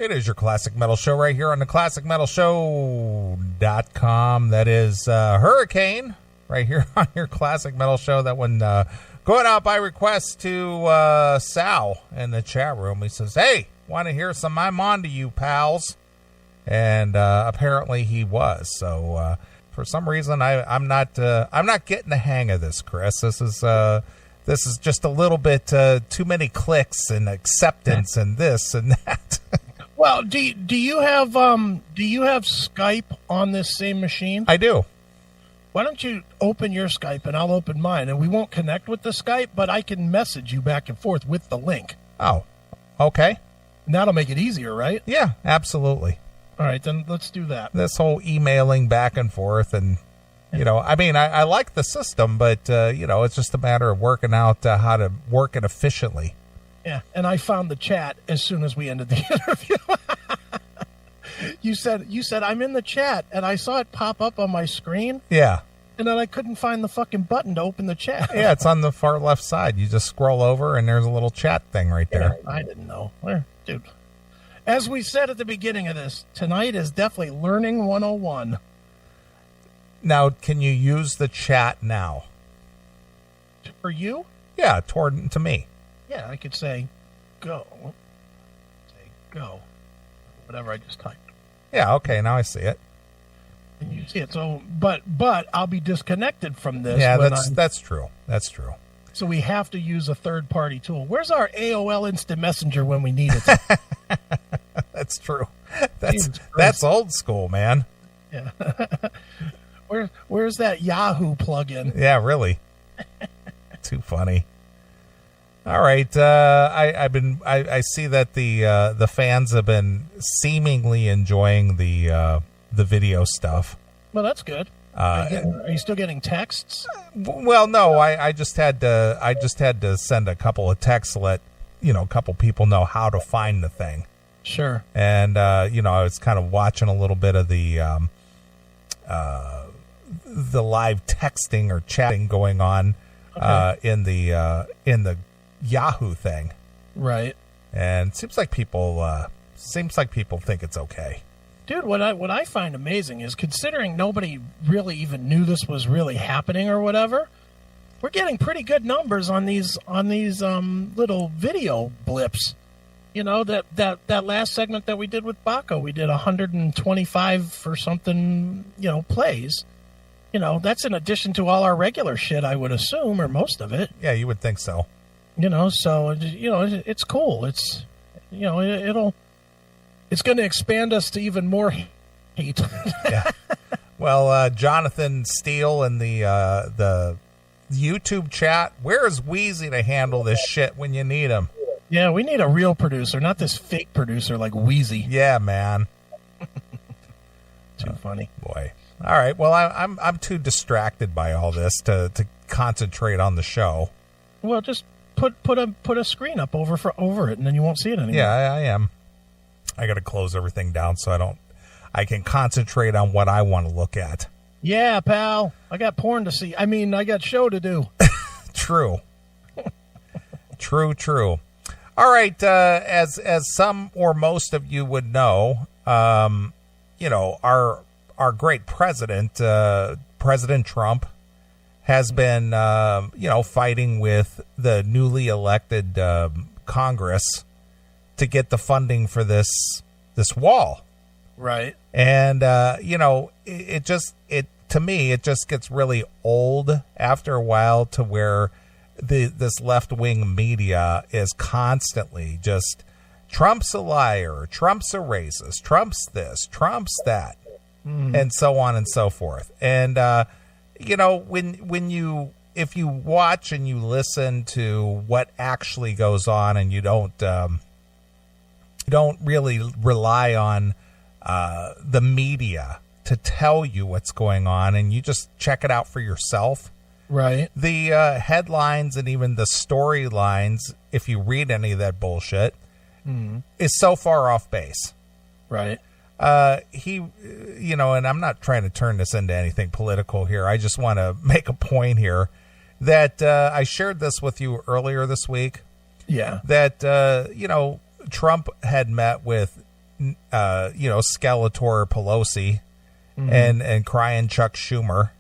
It is your Classic Metal Show right here on the ClassicMetalShow.com. That is Hurricane right here on your Classic Metal Show. That one going out by request to Sal in the chat room. He says, hey, want to hear some I'm On to You, pals? And apparently he was. So for some reason, I'm not getting the hang of this, Chris. This is just a little bit too many clicks and acceptance and this and that. Well, do you have Skype on this same machine? I do. Why don't you open your Skype and I'll open mine, and we won't connect with the Skype, but I can message you back and forth with the link. Oh, okay. And that'll make it easier, right? Yeah, absolutely. All right, then let's do that. This whole emailing back and forth, and I mean, I like the system, but it's just a matter of working out how to work it efficiently. Yeah, and I found the chat as soon as we ended the interview. You said I'm in the chat, and I saw it pop up on my screen. Yeah. And then I couldn't find the fucking button to open the chat. Yeah, it's on the far left side. You just scroll over, and there's a little chat thing right there. Yeah, I didn't know. Dude. As we said at the beginning of this, tonight is definitely Learning 101. Now, can you use the chat now? For you? Yeah, to me. Yeah, I could say, go. Say, go. Whatever I just typed. Yeah, okay, now I see it. And you see it. So, but I'll be disconnected from this. Yeah, that's true. That's true. So we have to use a third-party tool. Where's our AOL Instant Messenger when we need it? That's true. That's old school, man. Yeah. Where's that Yahoo plugin? Yeah, really. Too funny. All right, I see that the fans have been seemingly enjoying the video stuff. Well, that's good. Are you still getting texts? Well, no. I just had to send a couple of texts to let a couple people know how to find the thing. Sure. And I was kind of watching a little bit of the live texting or chatting going on in the Yahoo thing. Right. And it seems like people think it's okay. Dude, what I find amazing is, considering nobody really even knew this was really happening or whatever, we're getting pretty good numbers on these little video blips. That last segment that we did with Baco, we did 125 for something, plays. That's in addition to all our regular shit, I would assume, or most of it. Yeah, you would think so. So it's cool. It's it's going to expand us to even more hate. Yeah. Well, Jonathan Steele in the YouTube chat, where is Wheezy to handle this shit when you need him? Yeah, we need a real producer, not this fake producer like Wheezy. Yeah, man. Too funny. Boy. All right. Well, I'm too distracted by all this to concentrate on the show. Well, just put a screen up over it, and then you won't see it anymore. Yeah, I am. I got to close everything down so I can concentrate on what I want to look at. Yeah, pal. I got porn to see. I mean, I got show to do. True. True. All right. As some or most of you would know, our great president, President Trump, has been, fighting with the newly elected Congress to get the funding for this wall. Right. And, to me, it just gets really old after a while, to where this left-wing media is constantly just, Trump's a liar, Trump's a racist, Trump's this, Trump's that, and so on and so forth. And, if you watch and you listen to what actually goes on, and you don't really rely on the media to tell you what's going on, and you just check it out for yourself. Right. The headlines and even the storylines, if you read any of that bullshit, is so far off base. Right. And I'm not trying to turn this into anything political here. I just want to make a point here that I shared this with you earlier this week. Yeah. That, Trump had met with Skeletor Pelosi and crying Chuck Schumer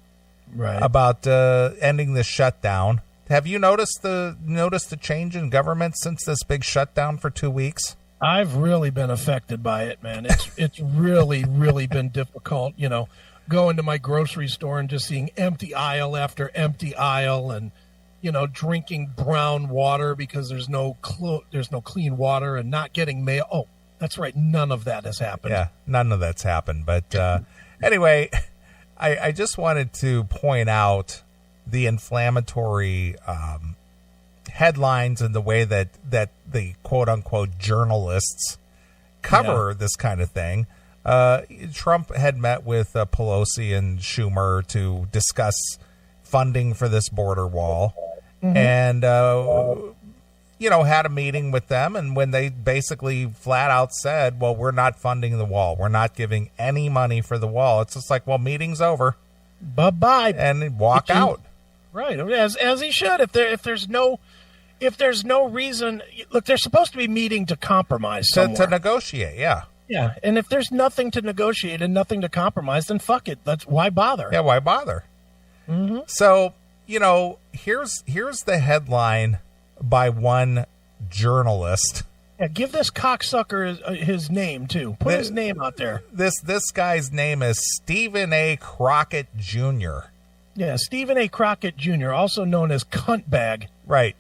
about ending the shutdown. Have you noticed the change in government since this big shutdown for 2 weeks? I've really been affected by it, man. It's really, really been difficult, going to my grocery store and just seeing empty aisle after empty aisle and, drinking brown water because there's no clean water and not getting mail. Oh, that's right. None of that has happened. Yeah, none of that's happened. But anyway, I just wanted to point out the inflammatory headlines and the way that the quote-unquote journalists cover this kind of thing. Trump had met with Pelosi and Schumer to discuss funding for this border wall and, had a meeting with them. And when they basically flat out said, well, we're not funding the wall, we're not giving any money for the wall, it's just like, well, meeting's over. Bye-bye. And walk out. Right. As he should. If there's no reason, look, they're supposed to be meeting to compromise to negotiate. Yeah. Yeah. And if there's nothing to negotiate and nothing to compromise, then fuck it. Why bother? Yeah. Why bother? Mm-hmm. So, here's the headline by one journalist. Yeah. Give this cocksucker his name too. Put his name out there. This guy's name is Stephen A. Crockett Jr. Yeah. Stephen A. Crockett Jr., also known as Cuntbag. Right.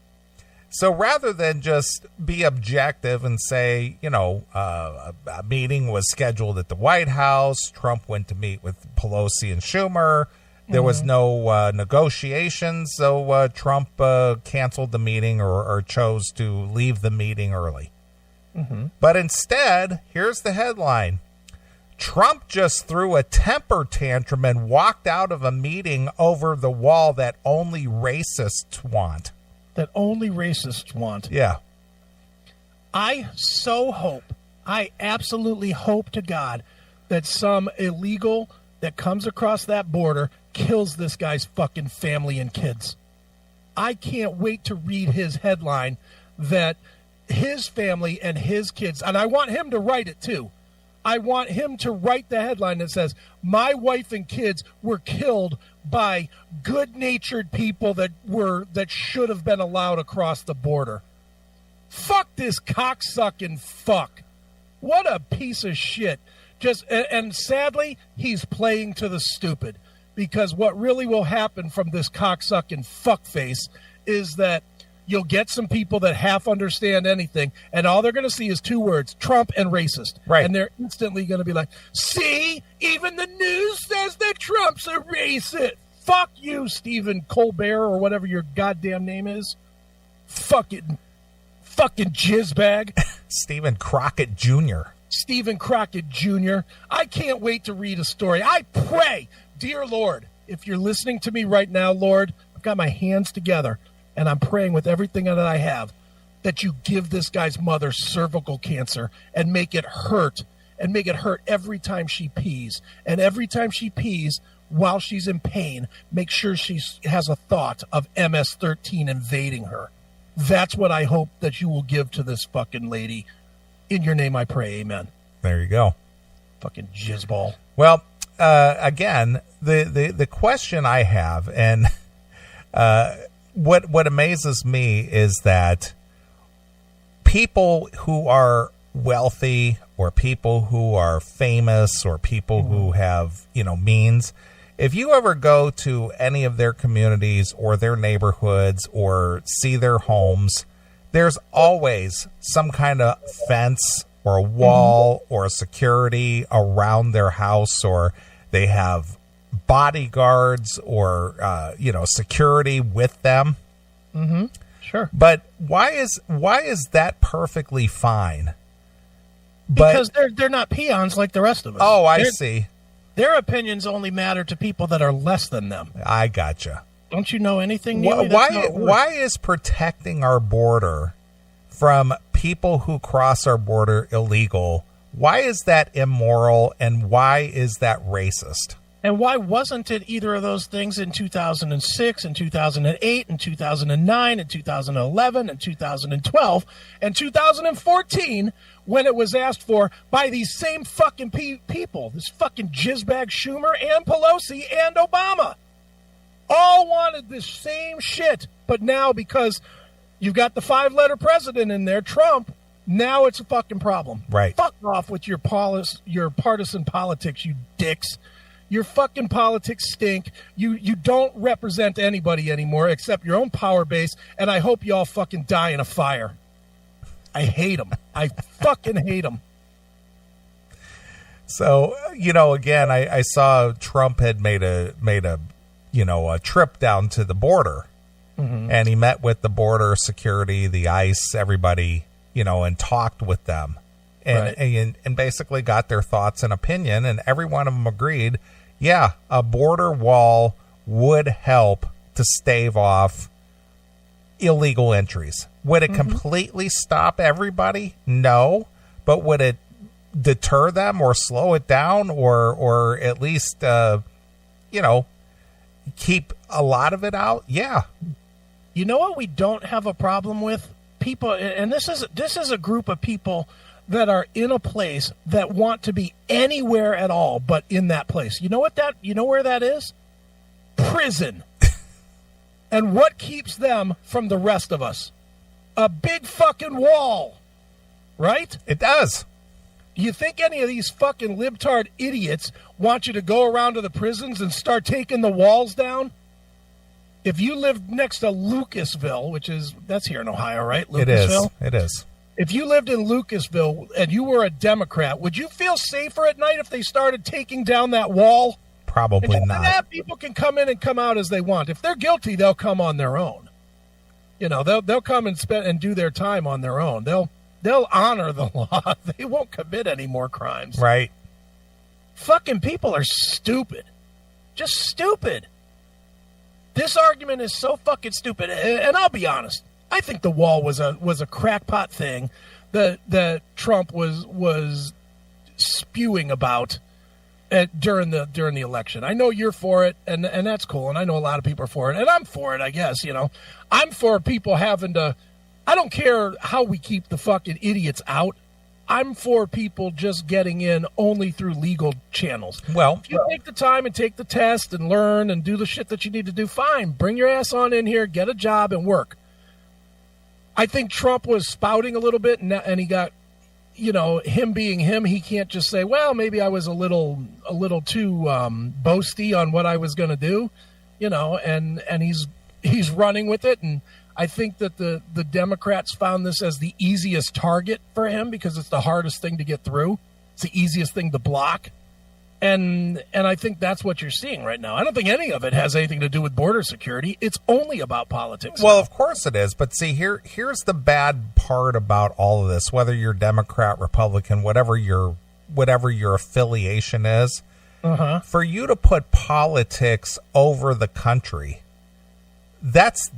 So rather than just be objective and say, a meeting was scheduled at the White House, Trump went to meet with Pelosi and Schumer, there was no negotiations, so Trump canceled the meeting or chose to leave the meeting early. But instead, here's the headline. Trump just threw a temper tantrum and walked out of a meeting over the wall that only racists want. That only racists want. Yeah. I absolutely hope to God that some illegal that comes across that border kills this guy's fucking family and kids. I can't wait to read his headline that his family and his kids, and I want him to write it too. I want him to write the headline that says, my wife and kids were killed by good-natured people that should have been allowed across the border. Fuck this cocksucking fuck. What a piece of shit. And sadly, he's playing to the stupid, because what really will happen from this cocksucking fuckface is that you'll get some people that half understand anything, and all they're going to see is two words, Trump and racist. Right. And they're instantly going to be like, see, even the news says that Trump's a racist. Fuck you, Stephen Colbert, or whatever your goddamn name is. Fucking jizzbag. Stephen Crockett Jr. Stephen Crockett Jr. I can't wait to read a story. I pray, dear Lord, if you're listening to me right now, Lord, I've got my hands together, and I'm praying with everything that I have that you give this guy's mother cervical cancer and make it hurt every time she pees. And every time she pees while she's in pain, make sure she has a thought of MS-13 invading her. That's what I hope that you will give to this fucking lady. In your name I pray, amen. There you go. Fucking jizzball. Well, again, the question I have, and what amazes me is that people who are wealthy or people who are famous or people who have, means, if you ever go to any of their communities or their neighborhoods or see their homes, there's always some kind of fence or a wall or a security around their house, or they have bodyguards or security with them. Mm-hmm. Sure. But why is that perfectly fine? Because they're not peons like the rest of us. Oh, I see. Their opinions only matter to people that are less than them. I gotcha. Don't you know anything, Neeley? Why is protecting our border from people who cross our border illegal, why is that immoral, and why is that racist? And why wasn't it either of those things in 2006 and 2008 and 2009 and 2011 and 2012 and 2014 when it was asked for by these same fucking people, this fucking jizzbag Schumer and Pelosi and Obama? All wanted this same shit, but now because you've got the 5-letter president in there, Trump, now it's a fucking problem. Right. Fuck off with your partisan politics, you dicks. Your fucking politics stink. You don't represent anybody anymore except your own power base, and I hope you all fucking die in a fire. I hate them. I fucking hate them. So, again, I saw Trump had made a trip down to the border, and he met with the border security, the ICE, everybody, and talked with them, and basically got their thoughts and opinion, and every one of them agreed, yeah, a border wall would help to stave off illegal entries. Would it completely stop everybody? No. But would it deter them or slow it down or at least, keep a lot of it out? Yeah. You know what we don't have a problem with? People, and this is a group of people that are in a place that want to be anywhere at all but in that place. You know where that is? Prison. And what keeps them from the rest of us? A big fucking wall. Right? It does. You think any of these fucking libtard idiots want you to go around to the prisons and start taking the walls down? If you lived next to Lucasville, that's here in Ohio, right? Lucasville? It is. If you lived in Lucasville and you were a Democrat, would you feel safer at night if they started taking down that wall? Probably not. That people can come in and come out as they want. If they're guilty, they'll come on their own. They'll come and do their time on their own. They'll honor the law. They won't commit any more crimes. Right. Fucking people are stupid. Just stupid. This argument is so fucking stupid. And I'll be honest. I think the wall was a crackpot thing that Trump was spewing about during the election. I know you're for it, and that's cool, and I know a lot of people are for it, and I'm for it, I guess. I'm for people having to. I don't care how we keep the fucking idiots out. I'm for people just getting in only through legal channels. Well, if you take the time and take the test and learn and do the shit that you need to do, fine. Bring your ass on in here, get a job, and work. I think Trump was spouting a little bit, and he got, him being him, he can't just say, well, maybe I was a little too boasty on what I was going to do, and he's running with it. And I think that the Democrats found this as the easiest target for him because it's the hardest thing to get through. It's the easiest thing to block. And I think that's what you're seeing right now. I don't think any of it has anything to do with border security. It's only about politics. Well, of course it is. But see, here's the bad part about all of this, whether you're Democrat, Republican, whatever your affiliation is, for you to put politics over the country, that's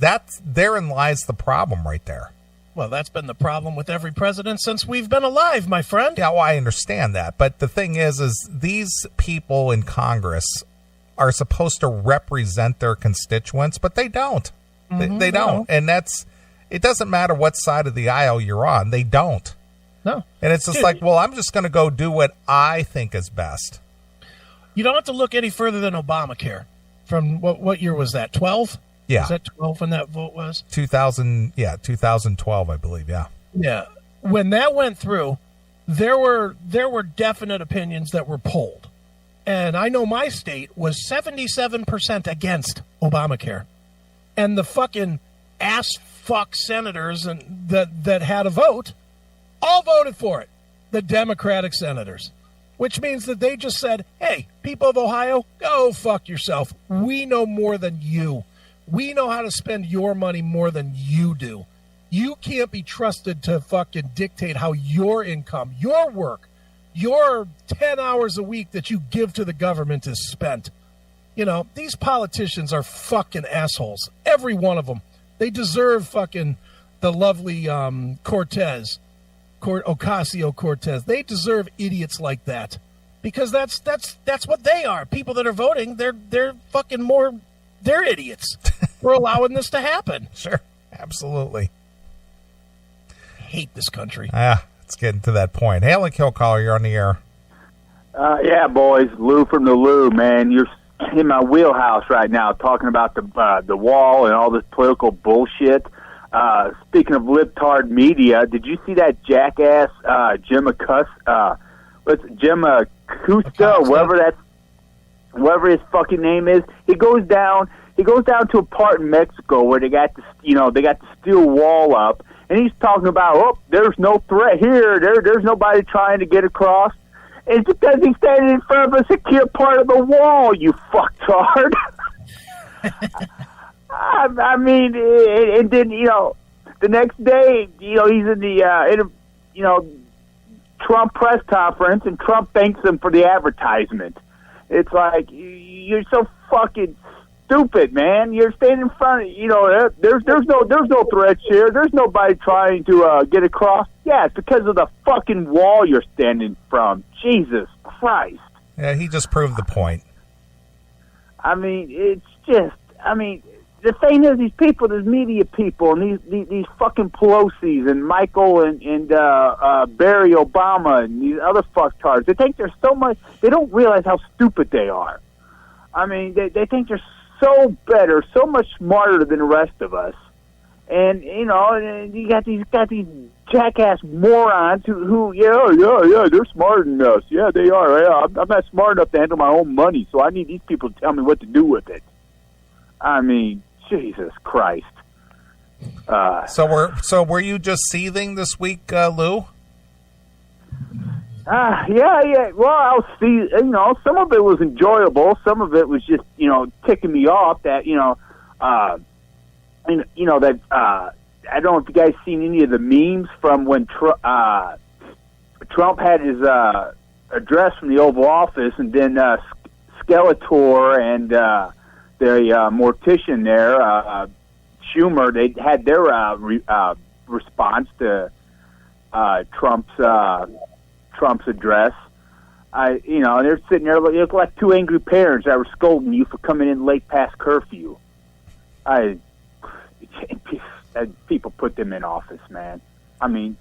therein lies the problem right there. Well, that's been the problem with every president since we've been alive, my friend. Yeah, well, I understand that. But the thing is these people in Congress are supposed to represent their constituents, but they don't. They don't. And it doesn't matter what side of the aisle you're on. They don't. No. And it's just like, well, I'm just going to go do what I think is best. You don't have to look any further than Obamacare. From what year was that, 12? Yeah. Was that 12 when that vote was? 2012, I believe, yeah. Yeah. When that went through, there were definite opinions that were polled. And I know my state was 77% against Obamacare. And the fucking ass-fuck senators that had a vote all voted for it. The Democratic senators. Which means that they just said, hey, people of Ohio, go fuck yourself. We know more than you. We know how to spend your money more than you do. You can't be trusted to fucking dictate how your income, your work, your 10 hours a week that you give to the government is spent. These politicians are fucking assholes. Every one of them. They deserve fucking the lovely Ocasio-Cortez. They deserve idiots like that. because that's what they are. People that are voting, they're fucking more, they're idiots. We're allowing this to happen. Sure, absolutely. I hate this country. It's getting to that point. Hail and Kill Caller, you're on the air. Yeah, boys, Lou from the Lou, man. You're in my wheelhouse right now, talking about the wall and all this political bullshit. Speaking of libtard media, did you see that jackass Jim Acosta, whatever his fucking name is? He goes down to a part in Mexico where they got the steel wall up, and he's talking about, there's no threat here. There's nobody trying to get across. It's because he's standing in front of a secure part of the wall, you fucktard. I mean, and then, the next day, he's in the, Trump press conference, and Trump thanks him for the advertisement. It's like, you're so fucking stupid, man. You're standing in front of, there's no threats here. There's nobody trying to get across. Yeah, it's because of the fucking wall you're standing from. Jesus Christ. Yeah, he just proved the point. I mean, it's just, the thing is, these people, these media people, and these fucking Pelosi's and Michael and Barry Obama and these other fucktards, they think they're so much, they don't realize how stupid they are. I mean, they think they're so better, so much smarter than the rest of us. And, you got these jackass morons who they're smarter than us. Yeah, they are. Yeah, I'm not smart enough to handle my own money, so I need these people to tell me what to do with it. I mean, Jesus Christ. So were you just seething this week, Lou? Yeah. Well, I'll see. Some of it was enjoyable. Some of it was just, ticking me off. That that I don't know if you guys seen any of the memes from when Trump had his address from the Oval Office, and then Skeletor and the mortician there, Schumer, they had their response to Trump's address. They're sitting there, they look like two angry parents that were scolding you for coming in late past curfew. People put them in office, man. I mean,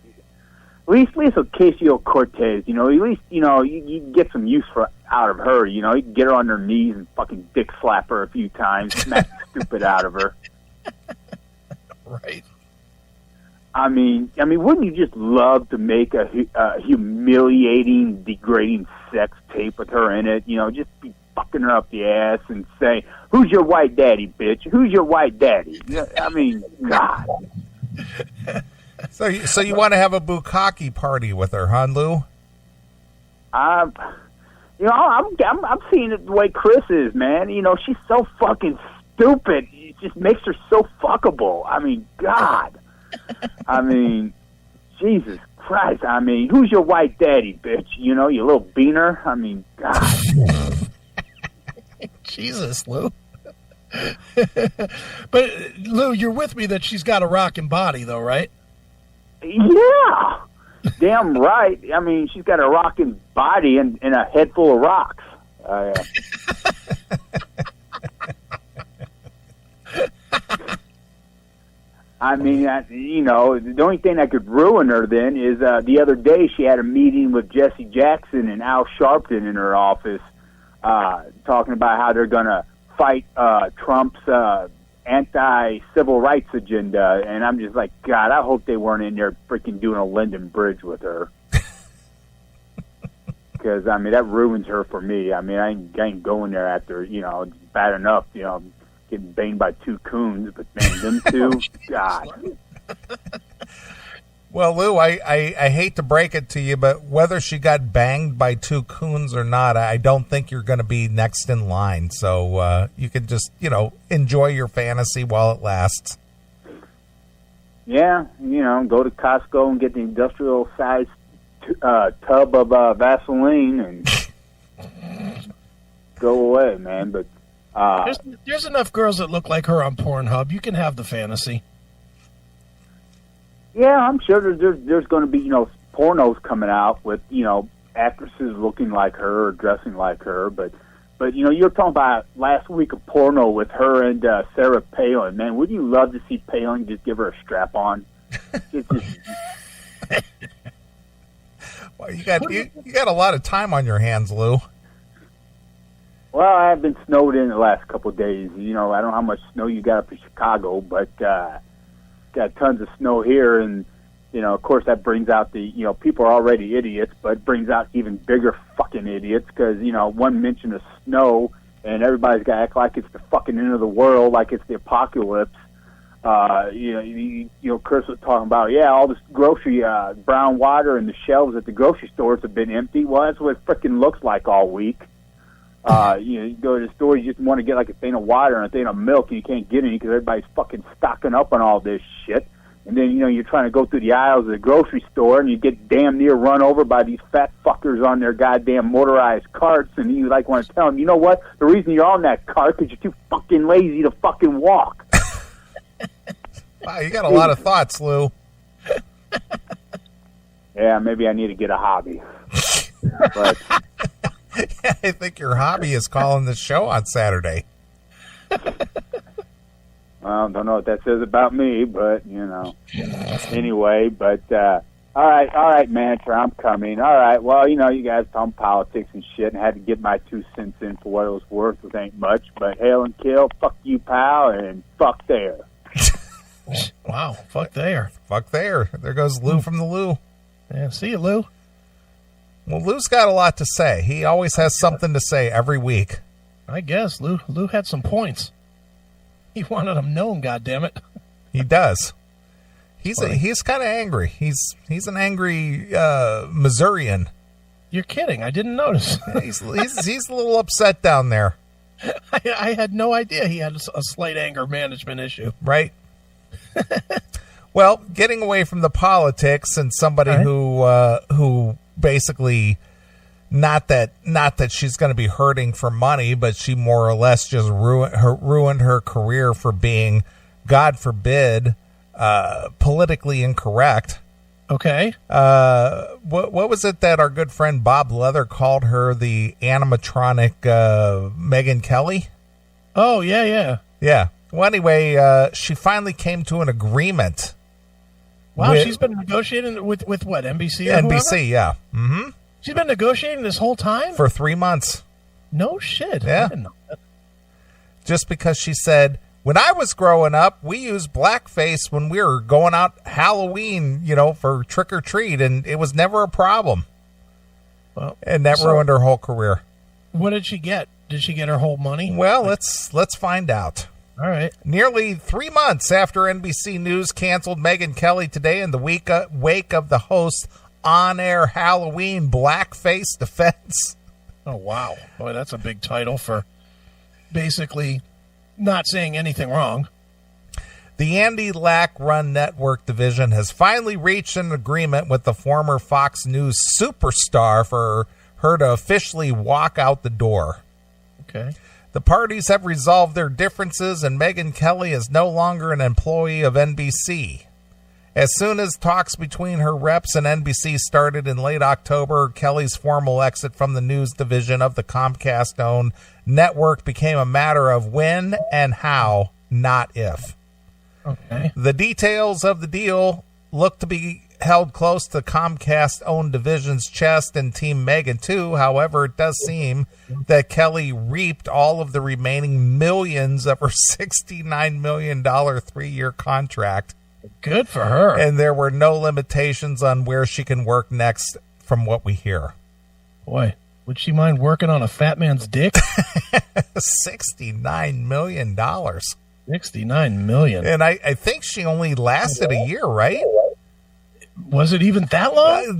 at least Ocasio-Cortez, at least, you get some use out of her, you can get her on her knees and fucking dick slap her a few times, smack the stupid out of her. Right. I mean, wouldn't you just love to make a humiliating, degrading sex tape with her in it? Just be fucking her up the ass and say, "Who's your white daddy, bitch? Who's your white daddy?" I mean, God. So you want to have a bukkake party with her, huh, Lou? I'm seeing it the way Chris is, man. She's so fucking stupid. It just makes her so fuckable. I mean, God. I mean, Jesus Christ. I mean, who's your white daddy, bitch? You little beaner. I mean, God. Jesus, Lou. But, Lou, you're with me that she's got a rocking body, though, right? Yeah. Damn right. I mean, she's got a rocking body and a head full of rocks. I mean, the only thing that could ruin her then is the other day she had a meeting with Jesse Jackson and Al Sharpton in her office, talking about how they're going to fight Trump's anti-civil rights agenda. And I'm just like, God, I hope they weren't in there freaking doing a Linden Bridge with her. Because, I mean, that ruins her for me. I mean, I ain't going there after, it's bad enough, getting banged by two coons, but man, them two, God. Well, Lou, I hate to break it to you, but whether she got banged by two coons or not, I don't think you're going to be next in line. So you can just, enjoy your fantasy while it lasts. Yeah, go to Costco and get the industrial-sized tub of Vaseline and go away, man. But there's enough girls that look like her on Pornhub. You can have the fantasy. Yeah, I'm sure there's going to be, pornos coming out with, actresses looking like her or dressing like her, but you know, you were talking about last week a porno with her and Sarah Palin. Man, would you love to see Palin just give her a strap on? It's just... Well, you got a lot of time on your hands, Lou. Well, I've been snowed in the last couple of days. You know, I don't know how much snow you got up in Chicago, but got tons of snow here, and you know, of course, that brings out people are already idiots, but it brings out even bigger fucking idiots because, you know, one mention of snow and everybody's got to act like it's the fucking end of the world, like it's the apocalypse. You know, Chris was talking about, all this grocery, brown water and the shelves at the grocery stores have been empty. Well, that's what it freaking looks like all week. You go to the store, you just want to get like a thing of water and a thing of milk, and you can't get any because everybody's fucking stocking up on all this shit. And then, you know, you're trying to go through the aisles of the grocery store, and you get damn near run over by these fat fuckers on their goddamn motorized carts, and you, like, want to tell them, you know what? The reason you're on that cart is you're too fucking lazy to fucking walk. Wow, you got a lot of thoughts, Lou. Yeah, maybe I need to get a hobby. But I think your hobby is calling the show on Saturday. Well, don't know what that says about me, but, you know. Anyway, but, all right, manager, I'm coming. All right, well, you know, you guys talking politics and shit, and I had to get my 2 cents in for what it was worth, which ain't much, but hail and kill, fuck you, pal, and fuck there. Wow, fuck there. Fuck there. There goes Lou from the Lou. Yeah, see you, Lou. Well, Lou's got a lot to say. He always has something to say every week. I guess Lou had some points. He wanted them known, goddammit. He does. He's kind of angry. He's an angry Missourian. You're kidding. I didn't notice. he's a little upset down there. I had no idea he had a slight anger management issue. Right. Well, getting away from the politics and somebody who basically not that she's going to be hurting for money, but she more or less just ruined her career for being, God forbid, politically incorrect. Okay. What was it that our good friend Bob Leather called her, the animatronic Megyn Kelly? Oh, yeah. Yeah. Well, anyway, she finally came to an agreement. Wow, she's been negotiating with what, NBC or NBC, whoever? yeah. Mm-hmm. She's been negotiating this whole time? For 3 months. No shit. Yeah. I didn't know that. Just because she said, when I was growing up, we used blackface when we were going out Halloween, you know, for trick or treat, and it was never a problem. Well, and that ruined her whole career. What did she get? Did she get her whole money? Well, let's find out. All right. Nearly 3 months after NBC News canceled Megyn Kelly today in the wake of the host's on-air Halloween blackface defense. Oh, wow. Boy, that's a big title for basically not saying anything wrong. The Andy Lack-run network division has finally reached an agreement with the former Fox News superstar for her to officially walk out the door. Okay. The parties have resolved their differences, and Megyn Kelly is no longer an employee of NBC. As soon as talks between her reps and NBC started in late October, Kelly's formal exit from the news division of the Comcast-owned network became a matter of when and how, not if. Okay. The details of the deal look to be held close to Comcast-owned division's chest and Team Megyn, too. However, it does seem that Kelly reaped all of the remaining millions of her $69 million 3-year contract. Good for her. And there were no limitations on where she can work next, from what we hear. Boy, would she mind working on a fat man's dick? $69 million. $69 million. And I think she only lasted a year, right? Was it even that long?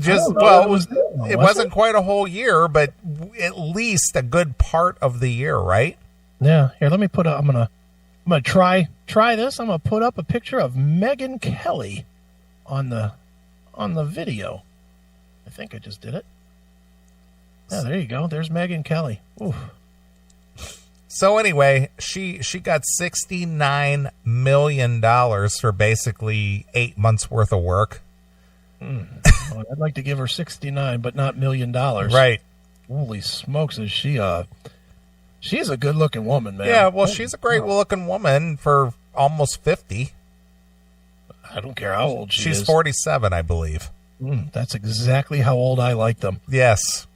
It wasn't quite a whole year, but at least a good part of the year, right? Yeah. Here, let me put I'm gonna try this. I'm gonna put up a picture of Megyn Kelly on the video. I think I just did it. Yeah, there you go. There's Megyn Kelly. Oof. So anyway, she got $69 million for basically 8 months worth of work. Oh, I'd like to give her 69, but not $1 million. Right. Holy smokes, is she she's a good-looking woman, man. Yeah, well, she's a great-looking woman for almost 50. I don't care how old she is. She's 47, I believe. That's exactly how old I like them. Yes.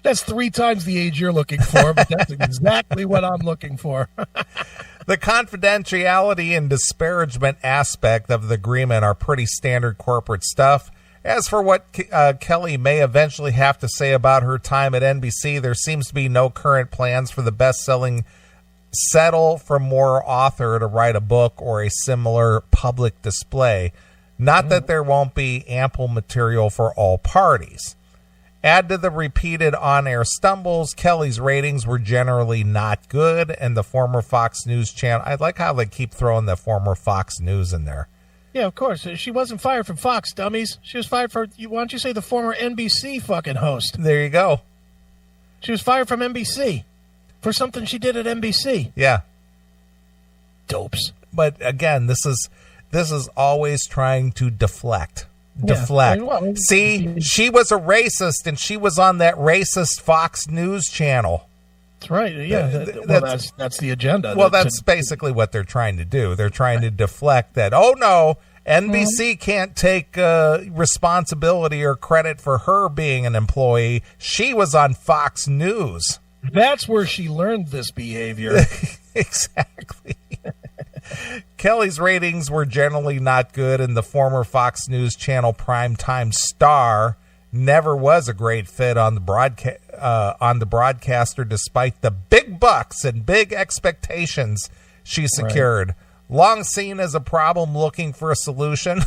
That's 3 times the age you're looking for, but that's exactly what I'm looking for. The confidentiality and disparagement aspect of the agreement are pretty standard corporate stuff. As for what Kelly may eventually have to say about her time at NBC, there seems to be no current plans for the best-selling Settle for More author to write a book or a similar public display. Not that there won't be ample material for all parties. Add to the repeated on-air stumbles, Kelly's ratings were generally not good, and the former Fox News channel... I like how they keep throwing the former Fox News in there. Yeah, of course. She wasn't fired from Fox, dummies. She was fired for... Why don't you say the former NBC fucking host? There you go. She was fired from NBC for something she did at NBC. Yeah. Dopes. But again, this is always trying to deflect. Deflect. Well, see, she was a racist, and she was on that racist Fox News channel. That's right. Yeah, that's the agenda. Well, that's basically what they're trying to do. They're trying to deflect that. Oh no, NBC can't take responsibility or credit for her being an employee. She was on Fox News. That's where she learned this behavior. Exactly. Kelly's ratings were generally not good, and the former Fox News Channel primetime star never was a great fit on the broadcaster, despite the big bucks and big expectations she secured. Right. Long seen as a problem looking for a solution,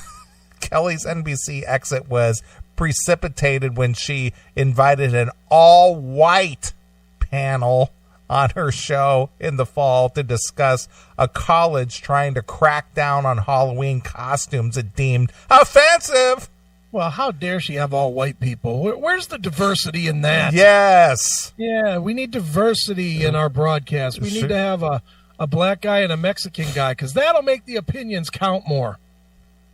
Kelly's NBC exit was precipitated when she invited an all-white panel on her show in the fall to discuss a college trying to crack down on Halloween costumes it deemed offensive. Well, how dare she have all white people? Where's the diversity in that? Yes. Yeah, we need diversity in our broadcast. We need to have a black guy and a Mexican guy, because that'll make the opinions count more.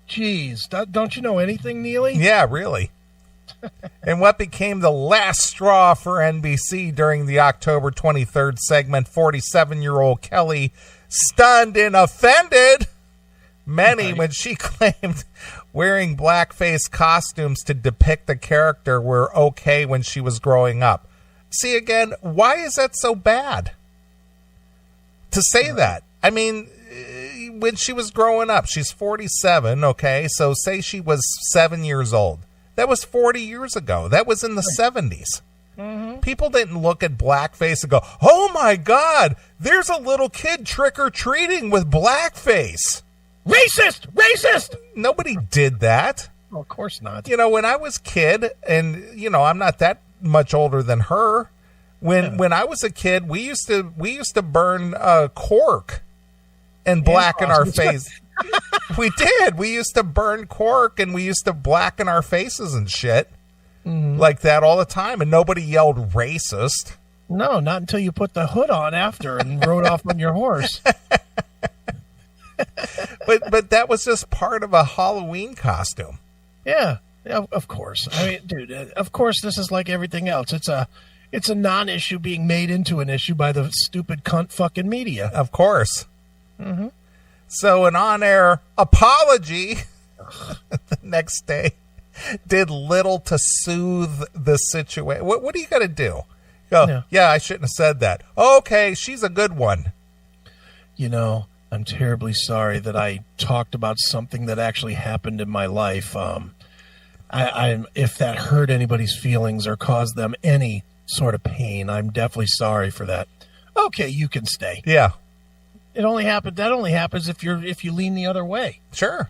Jeez, don't you know anything, Neeley? Yeah, really. And what became the last straw for NBC during the October 23rd segment, 47-year-old Kelly stunned and offended many when she claimed wearing blackface costumes to depict the character were okay when she was growing up. See, again, why is that so bad to say that? I mean, when she was growing up, she's 47, okay? So say she was 7 years old. That was 40 years ago. That was in the 70s. Mm-hmm. People didn't look at blackface and go, oh, my God, there's a little kid trick-or-treating with blackface. Racist! Racist! Nobody did that. Well, of course not. You know, when I was a kid, and, you know, I'm not that much older than her. When I was a kid, we used to burn cork and blacken our face. We did. We used to burn cork, and we used to blacken our faces and shit like that all the time, and nobody yelled racist. No, not until you put the hood on after and rode off on your horse. But that was just part of a Halloween costume. Yeah, of course. I mean, dude, of course this is like everything else. It's a non-issue being made into an issue by the stupid cunt fucking media. Of course. Mm-hmm. So an on-air apology the next day did little to soothe the situation. What do you got to do? Go, yeah, I shouldn't have said that. Okay, she's a good one. You know, I'm terribly sorry that I talked about something that actually happened in my life. If that hurt anybody's feelings or caused them any sort of pain, I'm definitely sorry for that. Okay, you can stay. Yeah. That only happens if you lean the other way. Sure.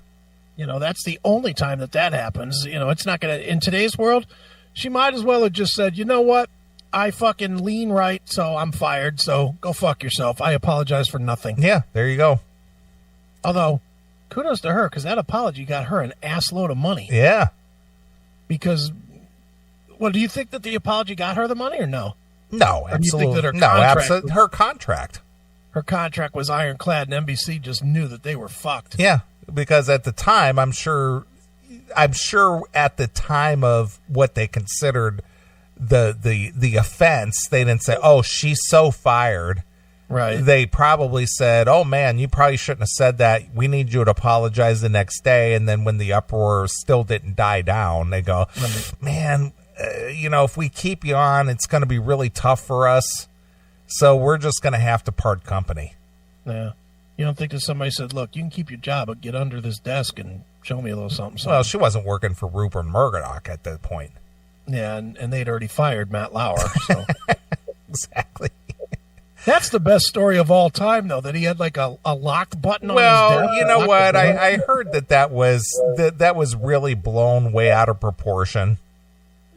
You know, that's the only time that happens. You know, it's not going to, in today's world, she might as well have just said, you know what? I fucking lean right, so I'm fired, so go fuck yourself. I apologize for nothing. Yeah, there you go. Although, kudos to her, because that apology got her an ass load of money. Yeah. Because, well, do you think that the apology got her the money or no? No, absolutely. Or do you think that her contract. Her contract was ironclad, and NBC just knew that they were fucked. Yeah, because at the time, I'm sure I'm sure at the time of what they considered the offense, they didn't say, "Oh, she's so fired." Right. They probably said, "Oh man, you probably shouldn't have said that. We need you to apologize the next day." And then when the uproar still didn't die down, they go, "Man, if we keep you on, it's going to be really tough for us. So we're just going to have to part company." Yeah. You don't think that somebody said, "Look, you can keep your job, but get under this desk and show me a little something." Well, she wasn't working for Rupert Murdoch at that point. Yeah, and they'd already fired Matt Lauer. So. Exactly. That's the best story of all time, though, that he had like a lock button on his desk. Well, you know what? I heard that was really blown way out of proportion.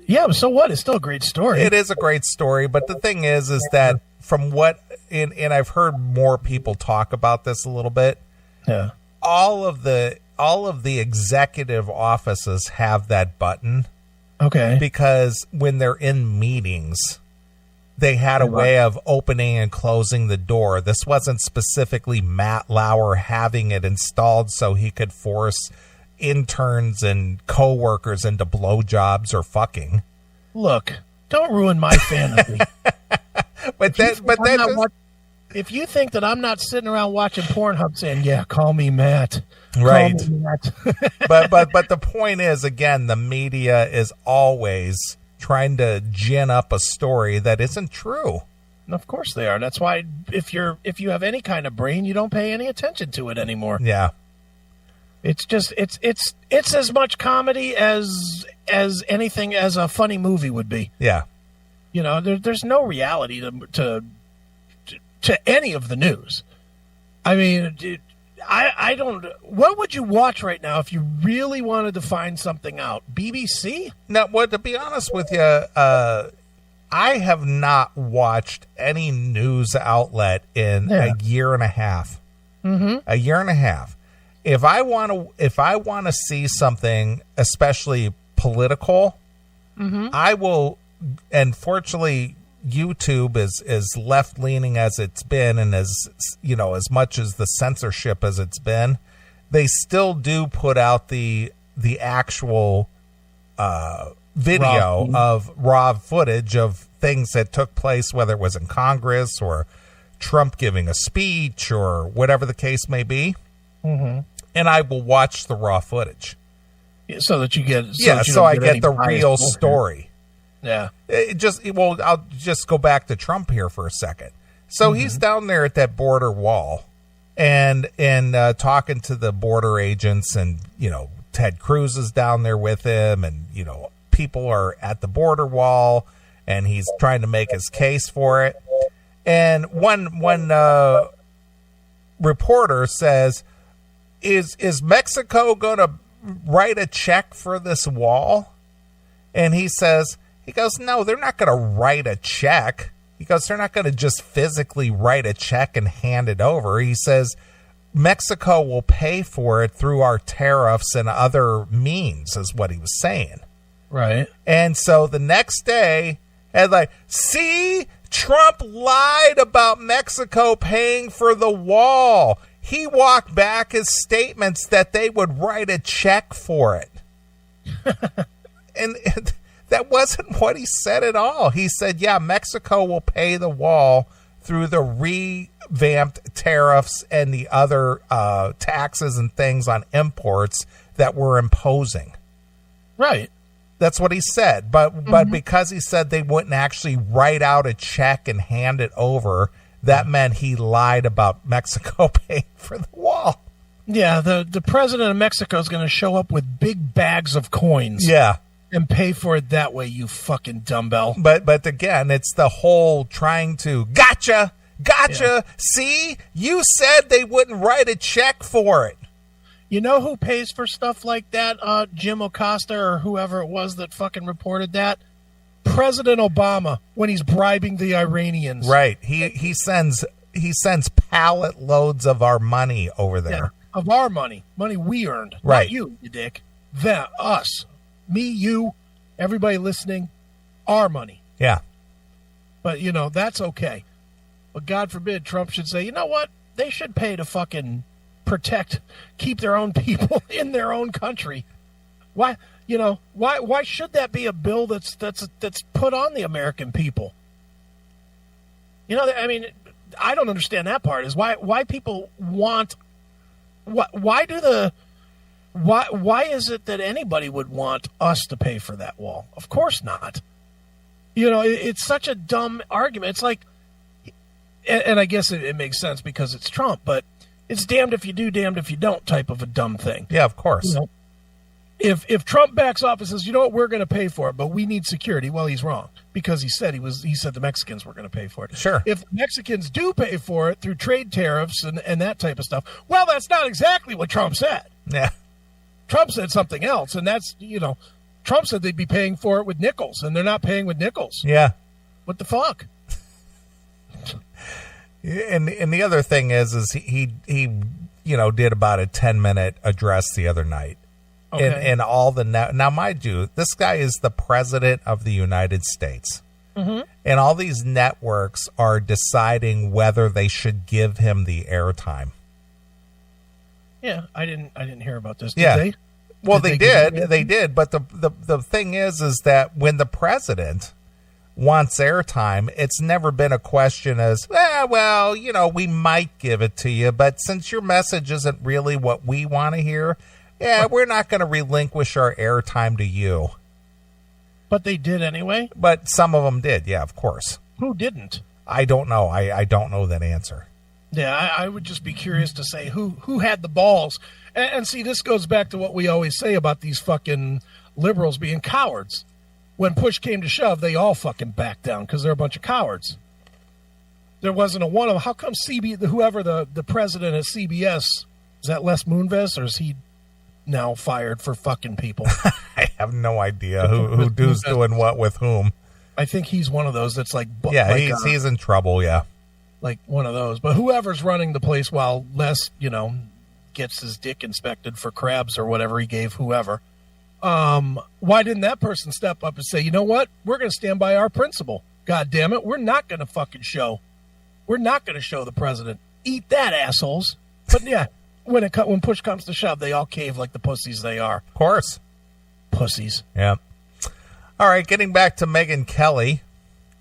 Yeah, but so what? It's still a great story. It is a great story, but the thing is that from what, and I've heard more people talk about this a little bit. Yeah. All of the executive offices have that button. Okay. Because when they're in meetings, they had a way of opening and closing the door. This wasn't specifically Matt Lauer having it installed so he could force interns and coworkers into blowjobs or fucking. Look, don't ruin my fantasy. If you think that I'm not sitting around watching Pornhub saying, "Yeah, call me Matt," right? Call me Matt. but the point is, again, the media is always trying to gin up a story that isn't true. And of course they are. That's why if you have any kind of brain, you don't pay any attention to it anymore. Yeah. It's just it's as much comedy as anything as a funny movie would be. Yeah. There's no reality to any of the news. I mean, I don't. What would you watch right now if you really wanted to find something out? BBC? No, well, to be honest with you, I have not watched any news outlet in a year and a half. Mm-hmm. A year and a half. If I want to see something, especially political, I will. And fortunately, YouTube is left leaning as it's been, and as much as the censorship as it's been, they still do put out the actual video of raw footage of things that took place, whether it was in Congress or Trump giving a speech or whatever the case may be. Mm-hmm. And I will watch the raw footage so that you get so I get the real story. Yeah. I'll just go back to Trump here for a second. So he's down there at that border wall and talking to the border agents, and, Ted Cruz is down there with him, and, people are at the border wall, and he's trying to make his case for it. And one reporter says, is Mexico going to write a check for this wall? And he goes, no, they're not going to write a check. He goes, they're not going to just physically write a check and hand it over. He says, Mexico will pay for it through our tariffs and other means, is what he was saying. Right. And so the next day, see, Trump lied about Mexico paying for the wall. He walked back his statements that they would write a check for it. And that wasn't what he said at all. He said, yeah, Mexico will pay the wall through the revamped tariffs and the other taxes and things on imports that we're imposing. Right. That's what he said. But because he said they wouldn't actually write out a check and hand it over, that meant he lied about Mexico paying for the wall. Yeah, the president of Mexico is going to show up with big bags of coins. Yeah. And pay for it that way, you fucking dumbbell. But again, it's the whole trying to, gotcha, yeah. See, you said they wouldn't write a check for it. You know who pays for stuff like that? Jim Acosta or whoever it was that fucking reported that? President Obama, when he's bribing the Iranians. Right. He sends pallet loads of our money over there. Yeah, of our money we earned. Right. Not you dick. Us. Me, you, everybody listening, our money. Yeah. But, that's okay. But God forbid Trump should say, you know what? They should pay to fucking keep their own people in their own country. Why, why should that be a bill that's put on the American people? I mean, I don't understand that part. Is why people want why is it that anybody would want us to pay for that wall? Of course not. It's such a dumb argument. It's like, and I guess it makes sense because it's Trump, but it's damned if you do, damned if you don't type of a dumb thing. Yeah, of course. If Trump backs off and says, you know what, we're going to pay for it, but we need security, well, he's wrong because he said the Mexicans were going to pay for it. Sure. If Mexicans do pay for it through trade tariffs and that type of stuff, well, that's not exactly what Trump said. Yeah. Trump said something else, and that's, Trump said they'd be paying for it with nickels, and they're not paying with nickels. Yeah. What the fuck? And the other thing is he did about a 10-minute address the other night. Okay. And all the now, mind you, this guy is the president of the United States. Mm-hmm. And all these networks are deciding whether they should give him the airtime. Yeah, I didn't hear about this. Did Yeah. they? Well, Did they did. But the thing is that when the president wants airtime, it's never been a question as, we might give it to you, but since your message isn't really what we want to hear, we're not going to relinquish our airtime to you. But they did anyway? But some of them did, yeah, of course. Who didn't? I don't know. I don't know that answer. Yeah, I would just be curious to say who had the balls. And see, this goes back to what we always say about these fucking liberals being cowards. When push came to shove, they all fucking backed down because they're a bunch of cowards. There wasn't a one of them. How come whoever the president at CBS, is that Les Moonves, or is he now fired for fucking people? I have no idea who's doing what with whom. I think he's one of those that's like... Yeah, he's in trouble, yeah. Like one of those. But whoever's running the place while Les, gets his dick inspected for crabs or whatever he gave whoever, why didn't that person step up and say, you know what? We're going to stand by our principle. God damn it. We're not going to fucking show. We're not going to show the president. Eat that, assholes. But yeah, when push comes to shove, they all cave like the pussies they are. Of course. Pussies. Yeah. All right, getting back to Megyn Kelly.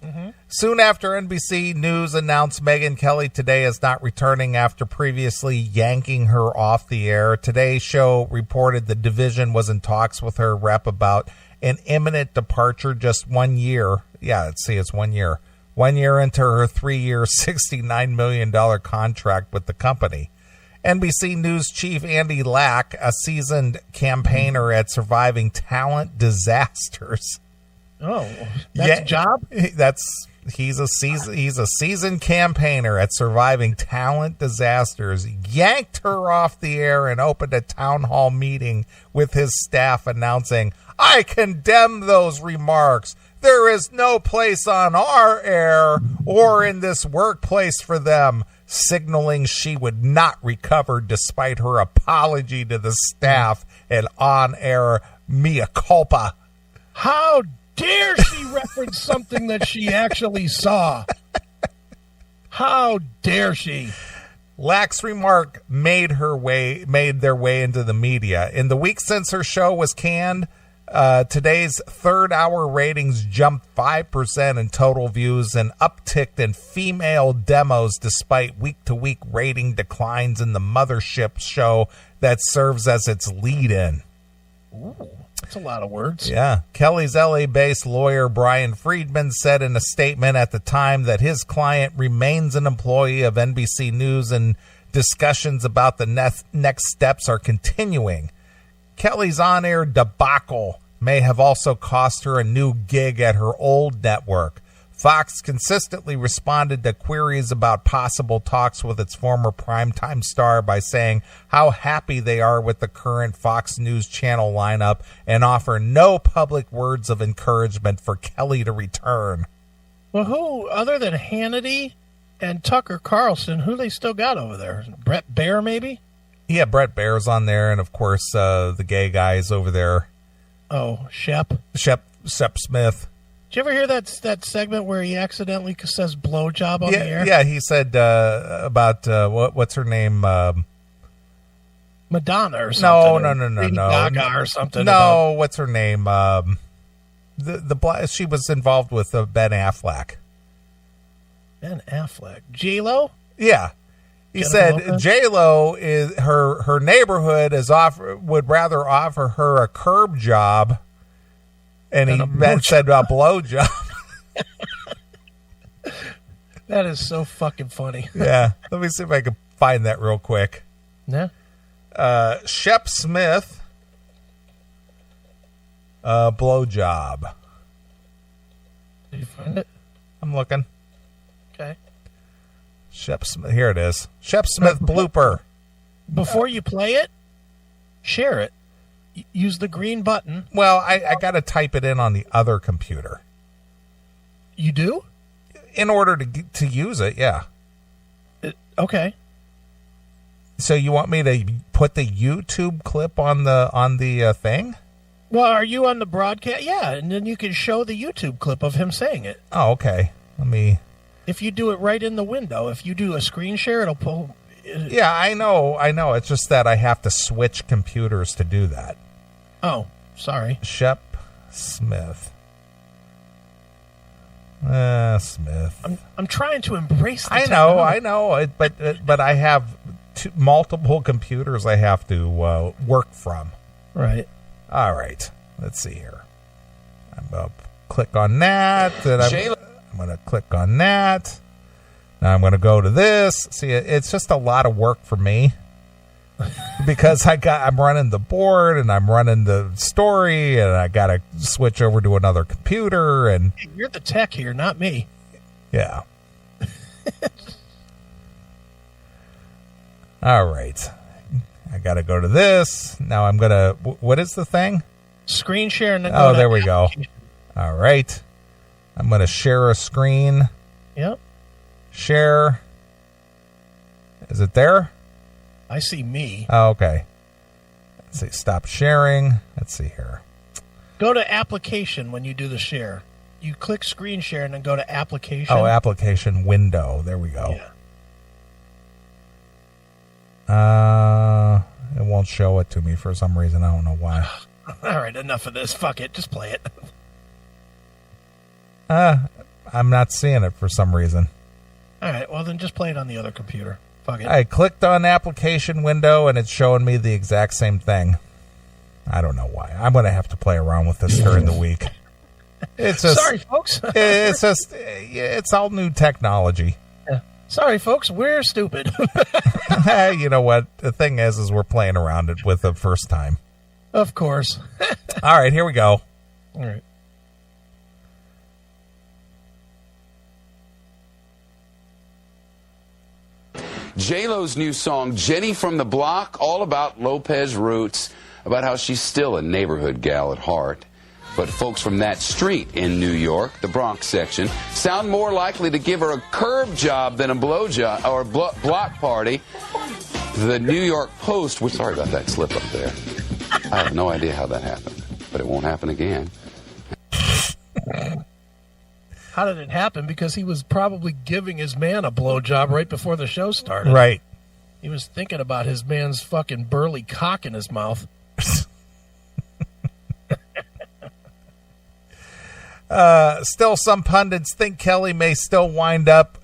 Mm-hmm. Soon after NBC News announced Megyn Kelly today is not returning after previously yanking her off the air, Today's show reported the division was in talks with her rep about an imminent departure just 1 year. Yeah, it's 1 year. 1 year into her 3-year, $69 million contract with the company. NBC News chief Andy Lack, a seasoned campaigner at surviving talent disasters. Oh, that's a job? He's a seasoned campaigner at surviving talent disasters. Yanked her off the air and opened a town hall meeting with his staff announcing, "I condemn those remarks. There is no place on our air or in this workplace for them," signaling she would not recover despite her apology to the staff and on-air mea culpa. How dare she reference something that she actually saw? How dare she? Lack's remark made their way into the media. In the week since her show was canned, today's third-hour ratings jumped 5% in total views and upticked in female demos despite week-to-week rating declines in the mothership show that serves as its lead-in. Ooh, that's a lot of words. Yeah. Kelly's LA-based lawyer Brian Friedman said in a statement at the time that his client remains an employee of NBC News and discussions about the next steps are continuing. Kelly's on-air debacle may have also cost her a new gig at her old network. Fox consistently responded to queries about possible talks with its former primetime star by saying how happy they are with the current Fox News channel lineup and offer no public words of encouragement for Kelly to return. Well, who, other than Hannity and Tucker Carlson, who they still got over there? Brett Baer, maybe? Yeah, Brett Baer's on there, and of course, the gay guys over there. Oh, Shep Smith. Did you ever hear that segment where he accidentally says blowjob on the air? Yeah, he said about what's her name? Madonna or something. No. Gaga or something. No, what's her name? She was involved with Ben Affleck. Ben Affleck. J-Lo? Yeah. He said J-Lo is her neighborhood would rather offer her a curb job, and he said a blow job. That is so fucking funny. Yeah. Let me see if I can find that real quick. Yeah. Shep Smith, blow job. Did you find it? I'm looking. Okay. Shep Smith. Here it is. Shep Smith blooper. Before you play it, share it. Use the green button. Well, I got to type it in on the other computer. You do? In order to use it, yeah. Okay. So you want me to put the YouTube clip on the thing? Well, are you on the broadcast? Yeah, and then you can show the YouTube clip of him saying it. Oh, okay. Let me. If you do it right in the window, if you do a screen share, it'll pull. Yeah, I know. It's just that I have to switch computers to do that. Oh, sorry. Shep Smith. Smith. I'm trying to embrace the I know. But I have multiple computers I have to work from. Right. All right. Let's see here. I'm going to click on that. And I'm going to click on that. Now I'm going to go to this. See, it's just a lot of work for me because I'm running the board and I'm running the story and I got to switch over to another computer. And you're the tech here, not me. Yeah. All right. I got to go to this. Now I'm going to, what is the thing? Screen share. And then there we go. All right. I'm going to share a screen. Yep. Share. Is it there? I see me. Oh, okay. Let's see. Stop sharing. Let's see here. Go to application when you do the share. You click screen share and then go to application. Oh, application window. There we go. Yeah. It won't show it to me for some reason. I don't know why. All right, enough of this. Fuck it. Just play it. I'm not seeing it for some reason. All right, well, then just play it on the other computer. Fuck it. I clicked on application window, and it's showing me the exact same thing. I don't know why. I'm going to have to play around with this during the week. It's just, sorry, folks. It's all new technology. Yeah. Sorry, folks. We're stupid. You know what? The thing is we're playing around it with the first time. Of course. All right, here we go. All right. J-Lo's new song, Jenny from the Block, all about Lopez roots, about how she's still a neighborhood gal at heart. But folks from that street in New York, the Bronx section, sound more likely to give her a curb job than a blow job or block party. The New York Post, sorry about that slip up there. I have no idea how that happened, but it won't happen again. How did it happen? Because he was probably giving his man a blowjob right before the show started. Right. He was thinking about his man's fucking burly cock in his mouth. Still, some pundits think Kelly may still wind up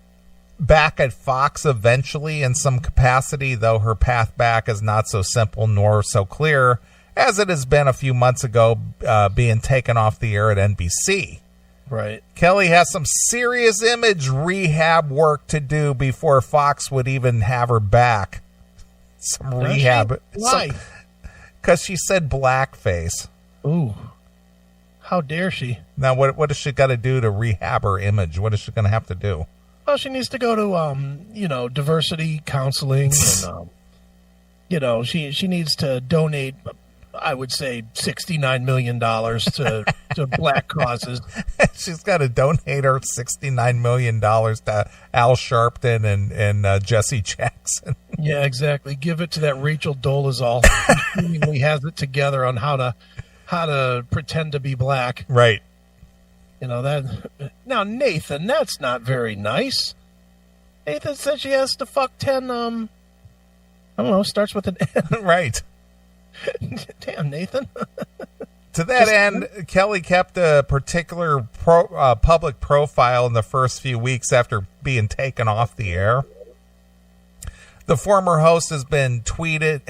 back at Fox eventually in some capacity, though her path back is not so simple nor so clear as it has been a few months ago, being taken off the air at NBC. Right. Kelly has some serious image rehab work to do before Fox would even have her back. Some rehab. Why? Because she said blackface. Ooh. How dare she? Now, what does she got to do to rehab her image? What is she going to have to do? Well, she needs to go to, diversity counseling. And, she needs to donate, I would say, $69 million to black causes. She's got to donate her $69 million to Al Sharpton and Jesse Jackson. Yeah, exactly. Give it to that Rachel Dolezal, who seemingly has it together on how to pretend to be black. Right. Now, Nathan, that's not very nice. Nathan said she has to fuck 10 I don't know. Starts with an N. Right. Damn, Nathan. To that end, Kelly kept a particular public profile in the first few weeks after being taken off the air. The former host has been tweeted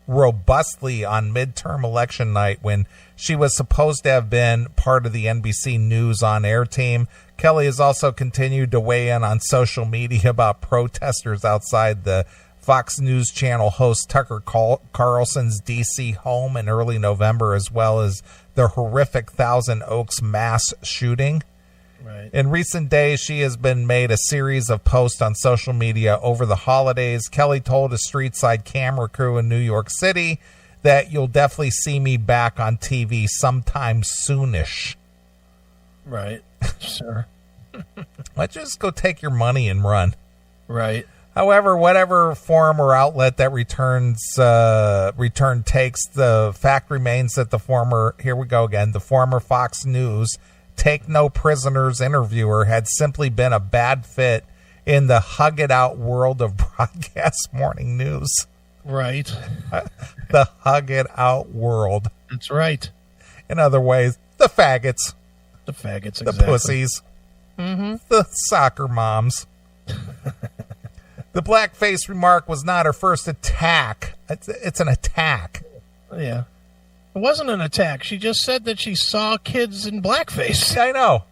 robustly on midterm election night when she was supposed to have been part of the NBC News on-air team. Kelly has also continued to weigh in on social media about protesters outside the Fox News Channel host Tucker Carlson's D.C. home in early November, as well as the horrific Thousand Oaks mass shooting. Right. In recent days, she has been made a series of posts on social media over the holidays. Kelly told a street-side camera crew in New York City that you'll definitely see me back on TV sometime soonish. Right. Sure. Let's just go take your money and run. Right. However, whatever forum or outlet that return takes, the fact remains that the former Fox News Take No Prisoners interviewer had simply been a bad fit in the hug it out world of broadcast morning news. Right. The hug it out world. That's right. In other ways, the faggots. The faggots, the exactly. pussies. Mm-hmm. The soccer moms. The blackface remark was not her first attack. It's an attack. Yeah. It wasn't an attack. She just said that she saw kids in blackface. I know.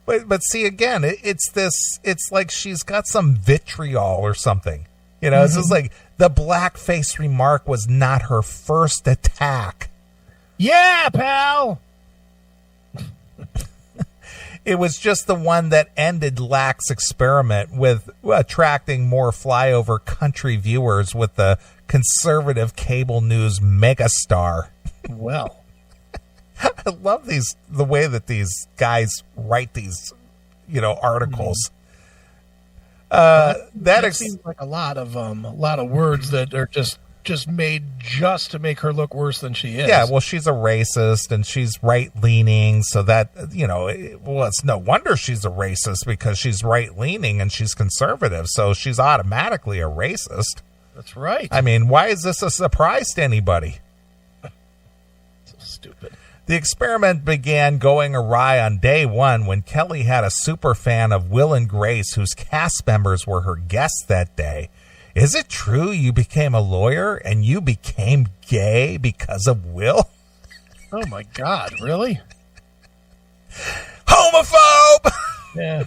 But see, again, it's like she's got some vitriol or something. You know, It's just like the blackface remark was not her first attack. Yeah, pal. It was just the one that ended Lack's experiment with attracting more flyover country viewers with the conservative cable news megastar. Well, I love the way that these guys write these, articles. That seems like a lot of words that are just made just to make her look worse than she is. Yeah, well, she's a racist and she's right-leaning, so that, it's no wonder she's a racist because she's right-leaning and she's conservative, so she's automatically a racist. That's right. I mean, why is this a surprise to anybody? So stupid. The experiment began going awry on day one when Kelly had a super fan of Will and Grace, whose cast members were her guests that day. Is it true you became a lawyer and you became gay because of Will? Oh, my God. Really? Homophobe! Yeah.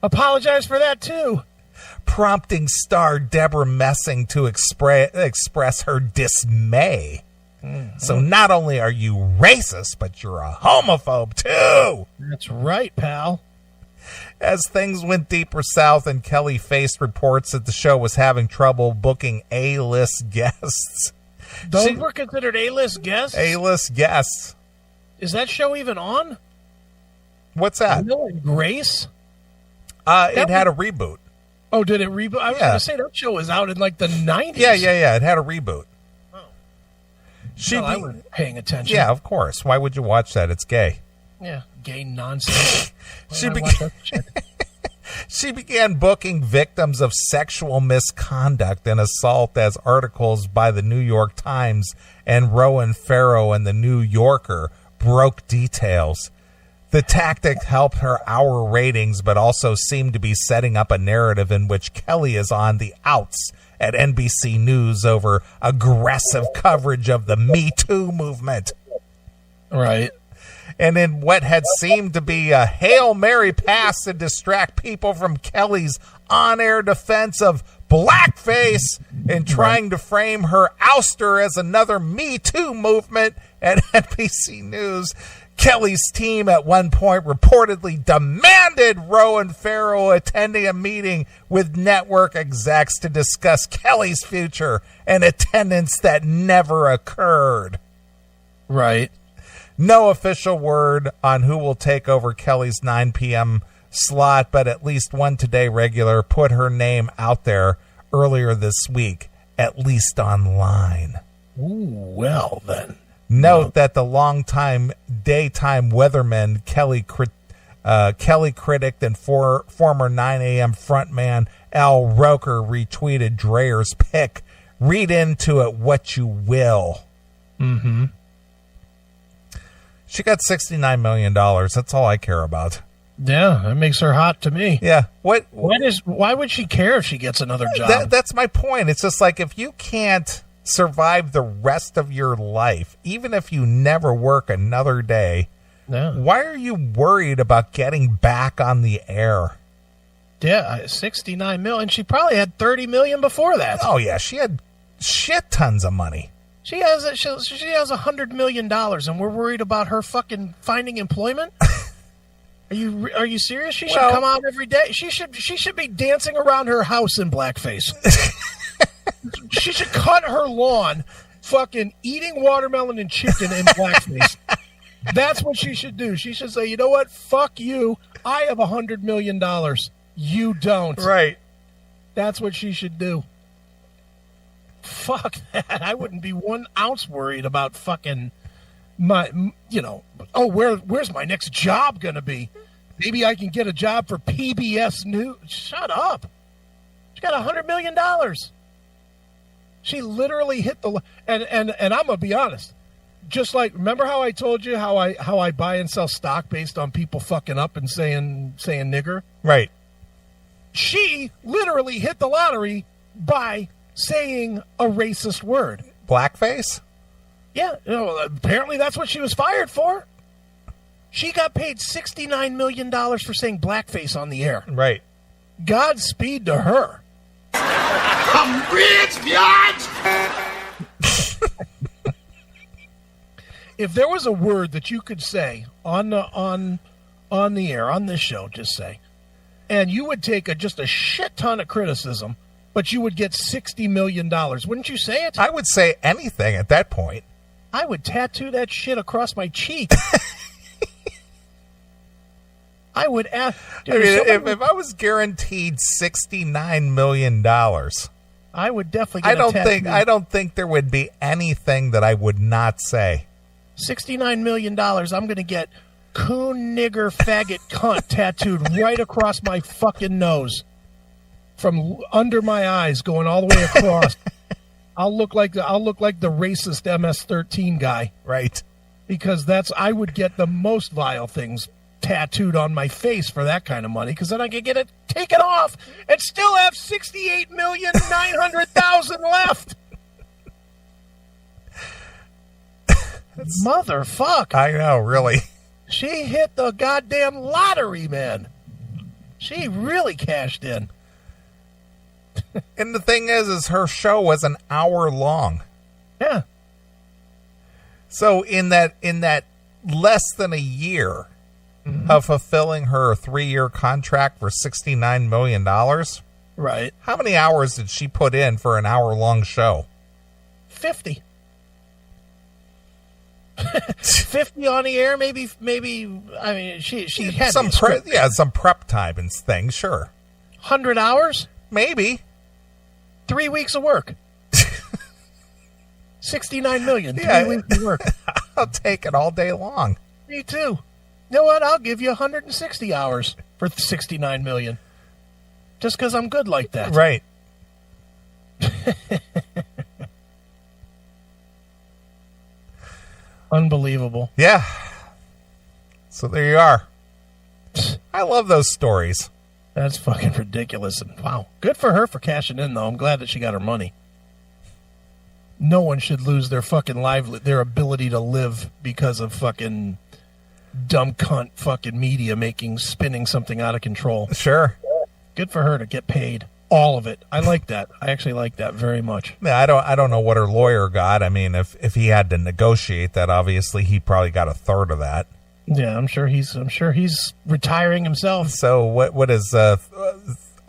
Apologize for that, too. Prompting star Deborah Messing to express her dismay. Mm-hmm. So not only are you racist, but you're a homophobe, too. That's right, pal. As things went deeper south and Kelly faced reports that the show was having trouble booking A-list guests. Those were considered A-list guests? A-list guests. Is that show even on? What's that? Will and Grace? It had a reboot. Oh, did it reboot? I was going to say that show was out in like the 90s. Yeah. It had a reboot. Oh. I wasn't paying attention. Yeah, of course. Why would you watch that? It's gay. Yeah, gay nonsense. She began booking victims of sexual misconduct and assault as articles by the New York Times and Rowan Farrow and the New Yorker broke details. The tactic helped her hour ratings, but also seemed to be setting up a narrative in which Kelly is on the outs at NBC News over aggressive coverage of the Me Too movement. Right. And in what had seemed to be a Hail Mary pass to distract people from Kelly's on-air defense of blackface and trying to frame her ouster as another Me Too movement at NBC News, Kelly's team at one point reportedly demanded Rowan Farrow attending a meeting with network execs to discuss Kelly's future, an attendance that never occurred. Right. No official word on who will take over Kelly's 9 p.m. slot, but at least one Today regular put her name out there earlier this week, at least online. Ooh, well, then. Note that the longtime daytime weatherman Kelly Kelly critic and former 9 a.m. frontman Al Roker retweeted Dreyer's pick. Read into it what you will. Mm-hmm. She got $69 million. That's all I care about. Yeah, that makes her hot to me. Yeah. Why would she care if she gets another job? That's my point. It's just like, if you can't survive the rest of your life, even if you never work another day, why are you worried about getting back on the air? Yeah, 69 million. She probably had 30 million before that. Oh yeah, she had shit tons of money. She has $100 million, and we're worried about her fucking finding employment. Are you serious? She should come out every day. She should be dancing around her house in blackface. She should cut her lawn, fucking eating watermelon and chicken in blackface. That's what she should do. She should say, you know what? Fuck you. I have $100 million. You don't. Right. That's what she should do. Fuck that. I wouldn't be 1 ounce worried about fucking where's my next job going to be? Maybe I can get a job for PBS News. Shut up. She got $100 million. She literally hit the, and I'm going to be honest. Just like, remember how I told you how I buy and sell stock based on people fucking up and saying nigger? Right. She literally hit the lottery by saying a racist word. Blackface? Yeah. Apparently that's what she was fired for. She got paid $69 million for saying blackface on the air. Right. Godspeed to her. I'm rich, bitch! If there was a word that you could say on the air, on this show, just say, and you would take just a shit ton of criticism, but you would get $60 million, wouldn't you say it? I would say anything at that point. I would tattoo that shit across my cheek. I would ask. Dude, if I was guaranteed $69 million, I would definitely get a tattoo. I don't think there would be anything that I would not say. $69 million, I'm going to get coon, nigger, faggot, cunt tattooed right across my fucking nose. From under my eyes going all the way across. I'll look like the racist MS-13 guy. Right. Because I would get the most vile things tattooed on my face for that kind of money, because then I could get it taken off and still have 68,900,000 left. Motherfuck. I know, really. She hit the goddamn lottery, man. She really cashed in. And the thing is her show was an hour long. Yeah. So in that less than a year of fulfilling her 3-year contract for $69 million, right? How many hours did she put in for an hour-long show? 50. 50 on the air, maybe. I mean, she had some prep time and things. Sure. 100 hours, maybe. 3 weeks of work. 69 million. Yeah. 3 weeks of work. I'll take it all day long. Me too. You know what? I'll give you 160 hours for 69 million. Just because I'm good like that. Right. Unbelievable. Yeah. So there you are. I love those stories. That's fucking ridiculous. And wow. Good for her for cashing in, though. I'm glad that she got her money. No one should lose their fucking their ability to live because of fucking dumb cunt fucking media spinning something out of control. Sure. Good for her to get paid. All of it. I like that. I actually like that very much. Yeah, I don't know what her lawyer got. I mean, if he had to negotiate that, obviously he probably got a third of that. Yeah, I'm sure he's retiring himself. So what is a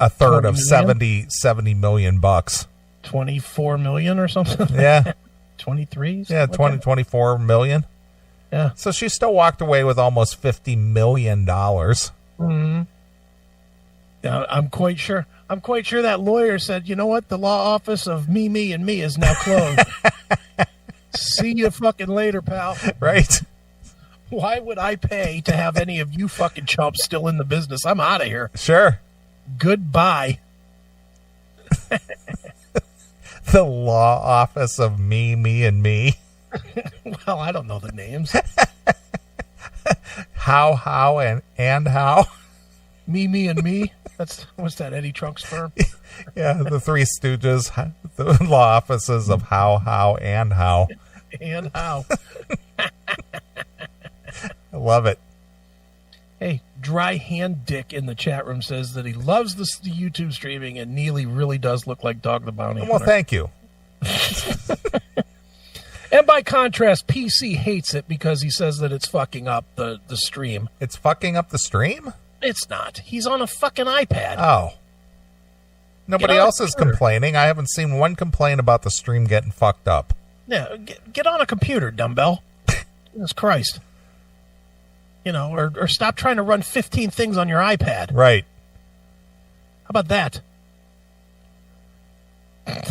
third of 70 million bucks? 24 million or something. Yeah. 23? Yeah, 24 million. Yeah. So she still walked away with almost $50 million. Mm-hmm. Yeah, I'm quite sure that lawyer said, you know what? The law office of me, and me is now closed. See you fucking later, pal. Right. Why would I pay to have any of you fucking chumps still in the business? I'm out of here. Sure. Goodbye. The law office of me, and me. Well, I don't know the names. How, and how. Me, and me. What's that, Eddie Trunk's firm? Yeah, the Three Stooges, the law offices of how, and how. And how. I love it. Hey, Dry Hand Dick in the chat room says that he loves the YouTube streaming, and Neeley really does look like Dog the Bounty Hunter. Well, thank you. And by contrast, PC hates it because he says that it's fucking up the stream. It's fucking up the stream? It's not. He's on a fucking iPad. Oh. Nobody else is complaining. I haven't seen one complaint about the stream getting fucked up. Yeah, get on a computer, dumbbell. Jesus Christ. You know, or stop trying to run 15 things on your iPad. Right. How about that? All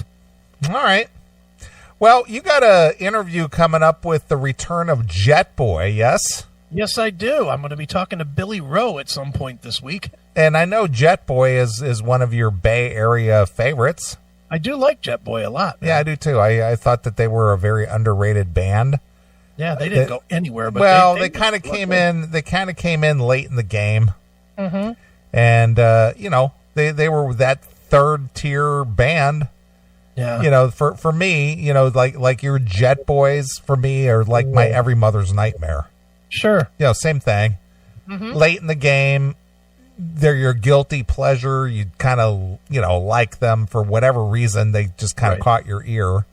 right. Well, you got an interview coming up with the return of Jet Boy, yes? Yes, I do. I'm going to be talking to Billy Rowe at some point this week. And I know Jet Boy is one of your Bay Area favorites. I do like Jet Boy a lot, man. Yeah, I do too. I thought that they were a very underrated band. Yeah, they didn't go anywhere. But well, they kind of came in. They kind of came in late in the game, and you know, they were that third tier band. Yeah, you know, for me, you know, like your Jet Boys for me are like my every mother's nightmare. Sure, you know, same thing. Late in the game, they're your guilty pleasure. You kind of, you know, like them for whatever reason. They just kind of caught your ear.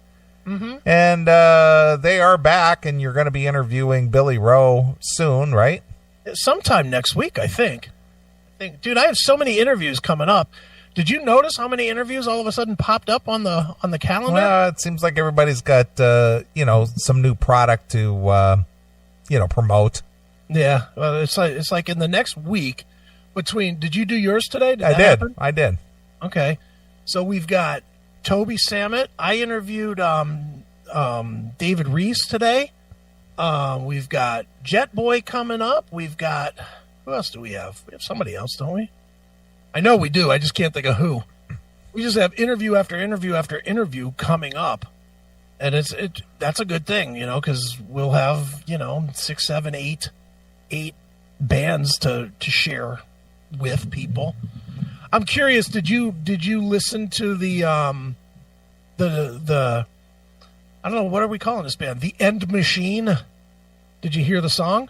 And they are back, and you're going to be interviewing Billy Rowe soon, right? Sometime next week, I think. Dude, I have so many interviews coming up. Did you notice how many interviews all of a sudden popped up on the calendar? Well, it seems like everybody's got you know, some new product to you know, promote. Yeah, well, it's like in the next week between. Did you do yours today? I did. Okay, so we've got Toby Sammet. I interviewed David Reese today. We've got Jet Boy coming up. We've got, who else do we have? We have somebody else, don't we? I know we do. I just can't think of who. We just have interview after interview after interview coming up. And that's a good thing, you know, because we'll have, you know, 6, 7, 8 bands to share with people. I'm curious, did you listen to the I don't know, what are we calling this band? The End Machine? Did you hear the song?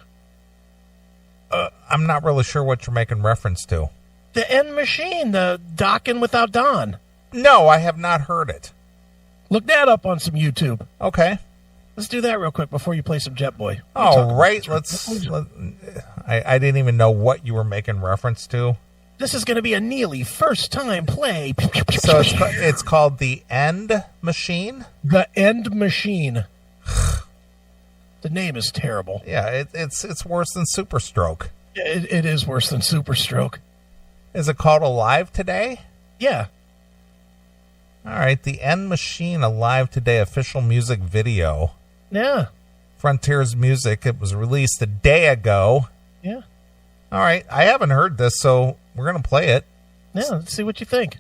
I'm not really sure what you're making reference to. The End Machine, the Dockin' Without Don. No, I have not heard it. Look that up on some YouTube. Okay. Let's do that real quick before you play some Jet Boy. All right, I didn't even know what you were making reference to. This is going to be a Neeley first time play. So it's called The End Machine? The End Machine. The name is terrible. Yeah, it's worse than Super Stroke. It is worse than Super Stroke. Is it called Alive Today? Yeah. All right, The End Machine Alive Today official music video. Yeah. Frontiers Music. It was released a day ago. Yeah. All right, I haven't heard this, so we're going to play it. Yeah, let's see what you think.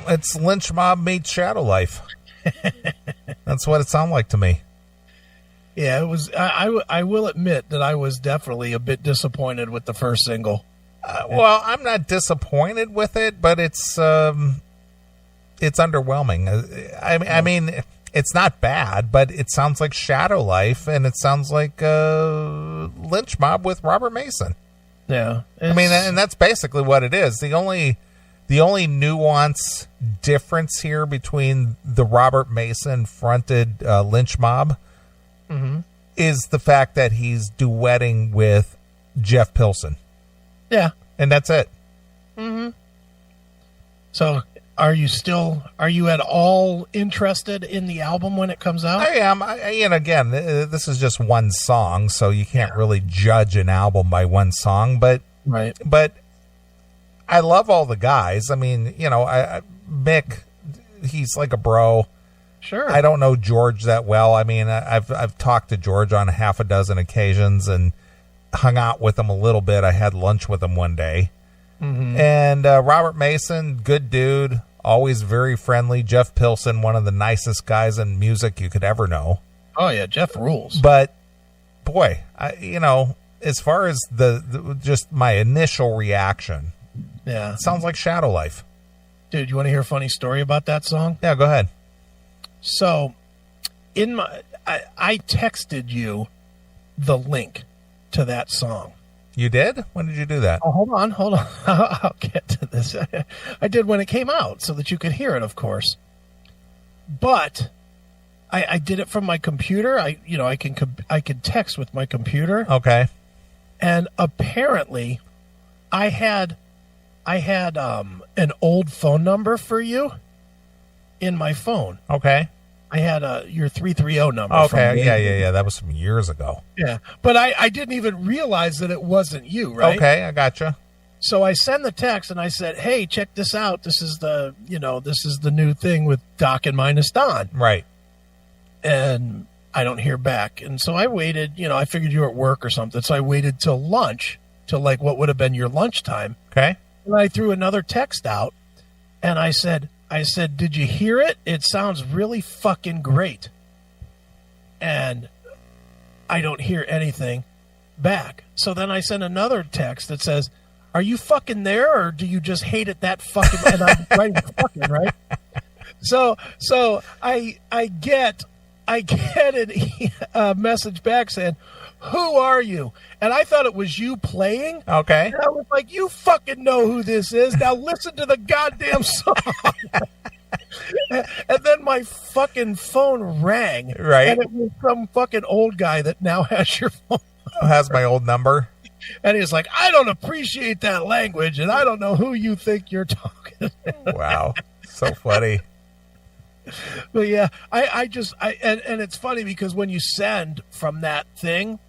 It's Lynch Mob meets Shadow Life. That's what it sounded like to me. Yeah, it was. I will admit that I was definitely a bit disappointed with the first single. Well, I'm not disappointed with it, but it's underwhelming. I mean, it's not bad, but it sounds like Shadow Life, and it sounds like Lynch Mob with Robert Mason. Yeah, I mean, and that's basically what it is. The only nuance difference here between the Robert Mason fronted Lynch Mob is the fact that he's duetting with Jeff Pilson. Yeah, and that's it. So, are you at all interested in the album when it comes out? I am. And again, this is just one song, so you can't really judge an album by one song. But right. But I love all the guys. I mean, Mick, he's like a bro. Sure. I don't know George that well. I mean, I've talked to George on half a dozen occasions and hung out with him a little bit. I had lunch with him one day. And Robert Mason, good dude, always very friendly. Jeff Pilson, one of the nicest guys in music you could ever know. Oh yeah, Jeff rules. But boy, as far as the just my initial reaction, yeah, it sounds like Shadow Life. Dude, you want to hear a funny story about that song? Yeah, go ahead. So, I texted you the link to that song. You did? When did you do that? Oh, hold on. I'll get to this. I did when it came out so that you could hear it, of course. But I did it from my computer. I could text with my computer. Okay. And apparently, I had an old phone number for you in my phone. Okay. I had your 330 number. Okay, yeah. That was some years ago. Yeah, but I didn't even realize that it wasn't you, right? Okay, I gotcha. So I send the text and I said, "Hey, check this out. This is the new thing with Doc and Minus Don." Right. And I don't hear back, and so I waited. I figured you were at work or something, so I waited till lunch, till like what would have been your lunchtime. Okay. And I threw another text out, and I said, did you hear it? It sounds really fucking great. And I don't hear anything back. So then I send another text that says, are you fucking there, or do you just hate it that fucking? And I'm writing fucking, right? So I get a message back saying, who are you? And I thought it was you playing. Okay. And I was like, you fucking know who this is. Now listen to the goddamn song. And then my fucking phone rang. Right. And it was some fucking old guy that now has your phone. Has my old number. And he's like, I don't appreciate that language, and I don't know who you think you're talking to. Wow. So funny. But yeah, and it's funny because when you send from that thing,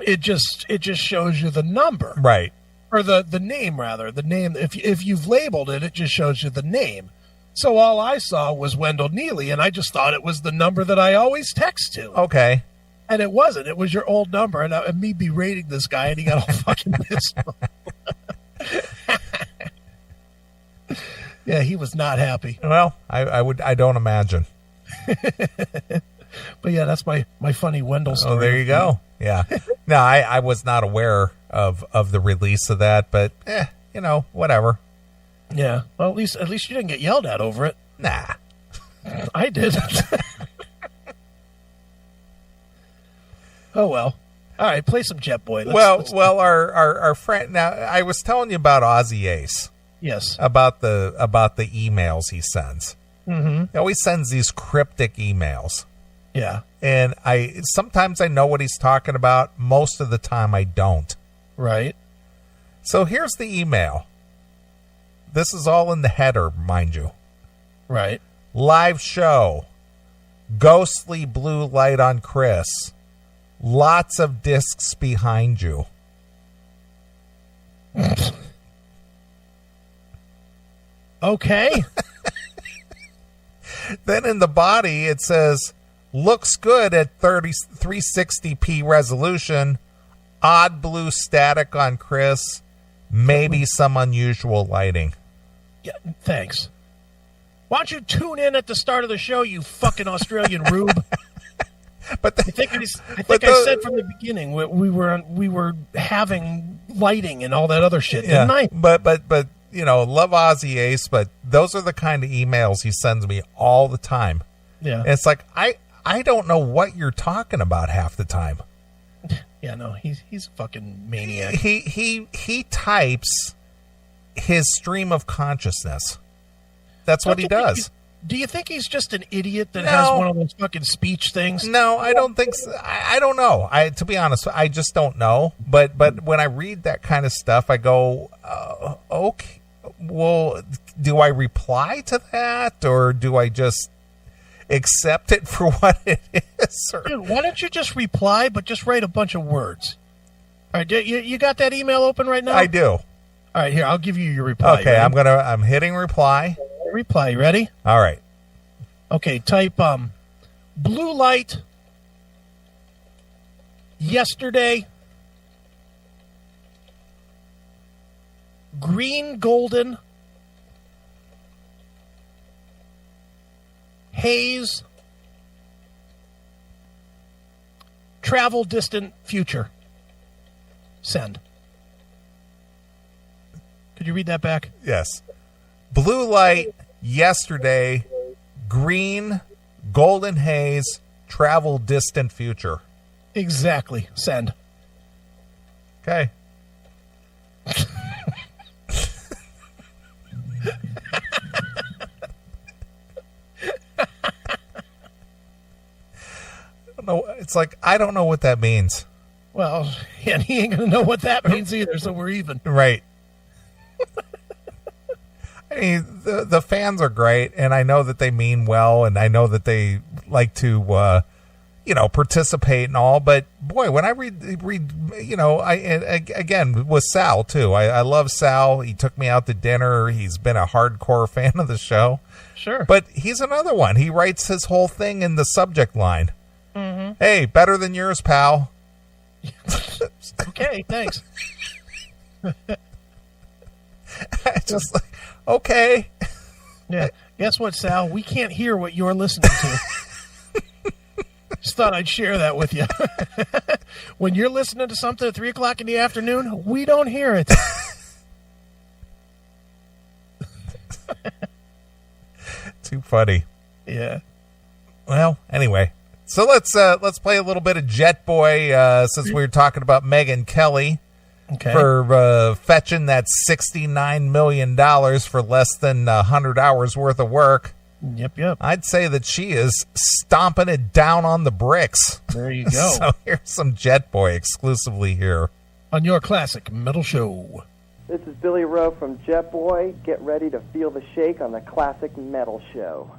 it just shows you the number. Right. Or the name, rather. The name. If you've labeled it, it just shows you the name. So all I saw was Wendell Neeley, and I just thought it was the number that I always text to. Okay. And it wasn't. It was your old number, and me berating this guy, and he got all fucking pissed off. Yeah, he was not happy. Well, I don't imagine. But yeah, that's my funny Wendell story. Oh, there you go. Yeah. No, I was not aware of the release of that, but whatever. Yeah. Well, at least you didn't get yelled at over it. Nah. I did. Oh well. All right, play some Jet Boy. Let's our friend. Now, I was telling you about Ozzy Ace. Yes. About the emails he sends. Mm-hmm. He always sends these cryptic emails. Yeah. And sometimes I know what he's talking about. Most of the time I don't. Right. So here's the email. This is all in the header, mind you. Right. Live show. Ghostly blue light on Chris. Lots of discs behind you. Okay. Then in the body, it says, looks good at 360p resolution. Odd blue static on Chris. Maybe some unusual lighting. Yeah, thanks. Why don't you tune in at the start of the show, you fucking Australian rube? But I think I said from the beginning we were having lighting and all that other shit, didn't I? But love Ozzy Ace, but those are the kind of emails he sends me all the time. Yeah. And it's like I don't know what you're talking about half the time. Yeah, no, he's a fucking maniac. He types his stream of consciousness. That's what he does. Do you think he's just an idiot that has one of those fucking speech things? No, I don't think so. I don't know. To be honest, I just don't know. But when I read that kind of stuff, I go, okay, well, do I reply to that, or do I just accept it for what it is? Or... Dude, why don't you just reply, but just write a bunch of words? All right, you got that email open right now? I do. All right, here, I'll give you your reply. Okay, I'm hitting reply. Reply, you ready? All right. Okay, type blue light yesterday, green golden haze, travel distant future. Send. Could you read that back? Yes. Blue light yesterday, green, golden haze, travel distant future. Exactly. Send. Okay. It's like, I don't know what that means. Well, and he ain't going to know what that means either, so we're even. Right. I mean, the fans are great, and I know that they mean well, and I know that they like to, participate and all. But boy, when I read, again with Sal too. I love Sal. He took me out to dinner. He's been a hardcore fan of the show. Sure. But he's another one. He writes his whole thing in the subject line. Mm-hmm. Hey, better than yours, pal. Okay, thanks. Just like, okay. Yeah. Guess what, Sal? We can't hear what you're listening to. Just thought I'd share that with you. When you're listening to something at 3 o'clock in the afternoon, we don't hear it. Too funny. Yeah. Well, anyway. So let's play a little bit of Jet Boy since we were talking about Megyn Kelly. Okay. For fetching that $69 million for less than 100 hours worth of work. Yep. I'd say that she is stomping it down on the bricks. There you go. So here's some Jet Boy exclusively here on your classic metal show. This is Billy Rowe from Jet Boy. Get ready to feel the shake on the classic metal show.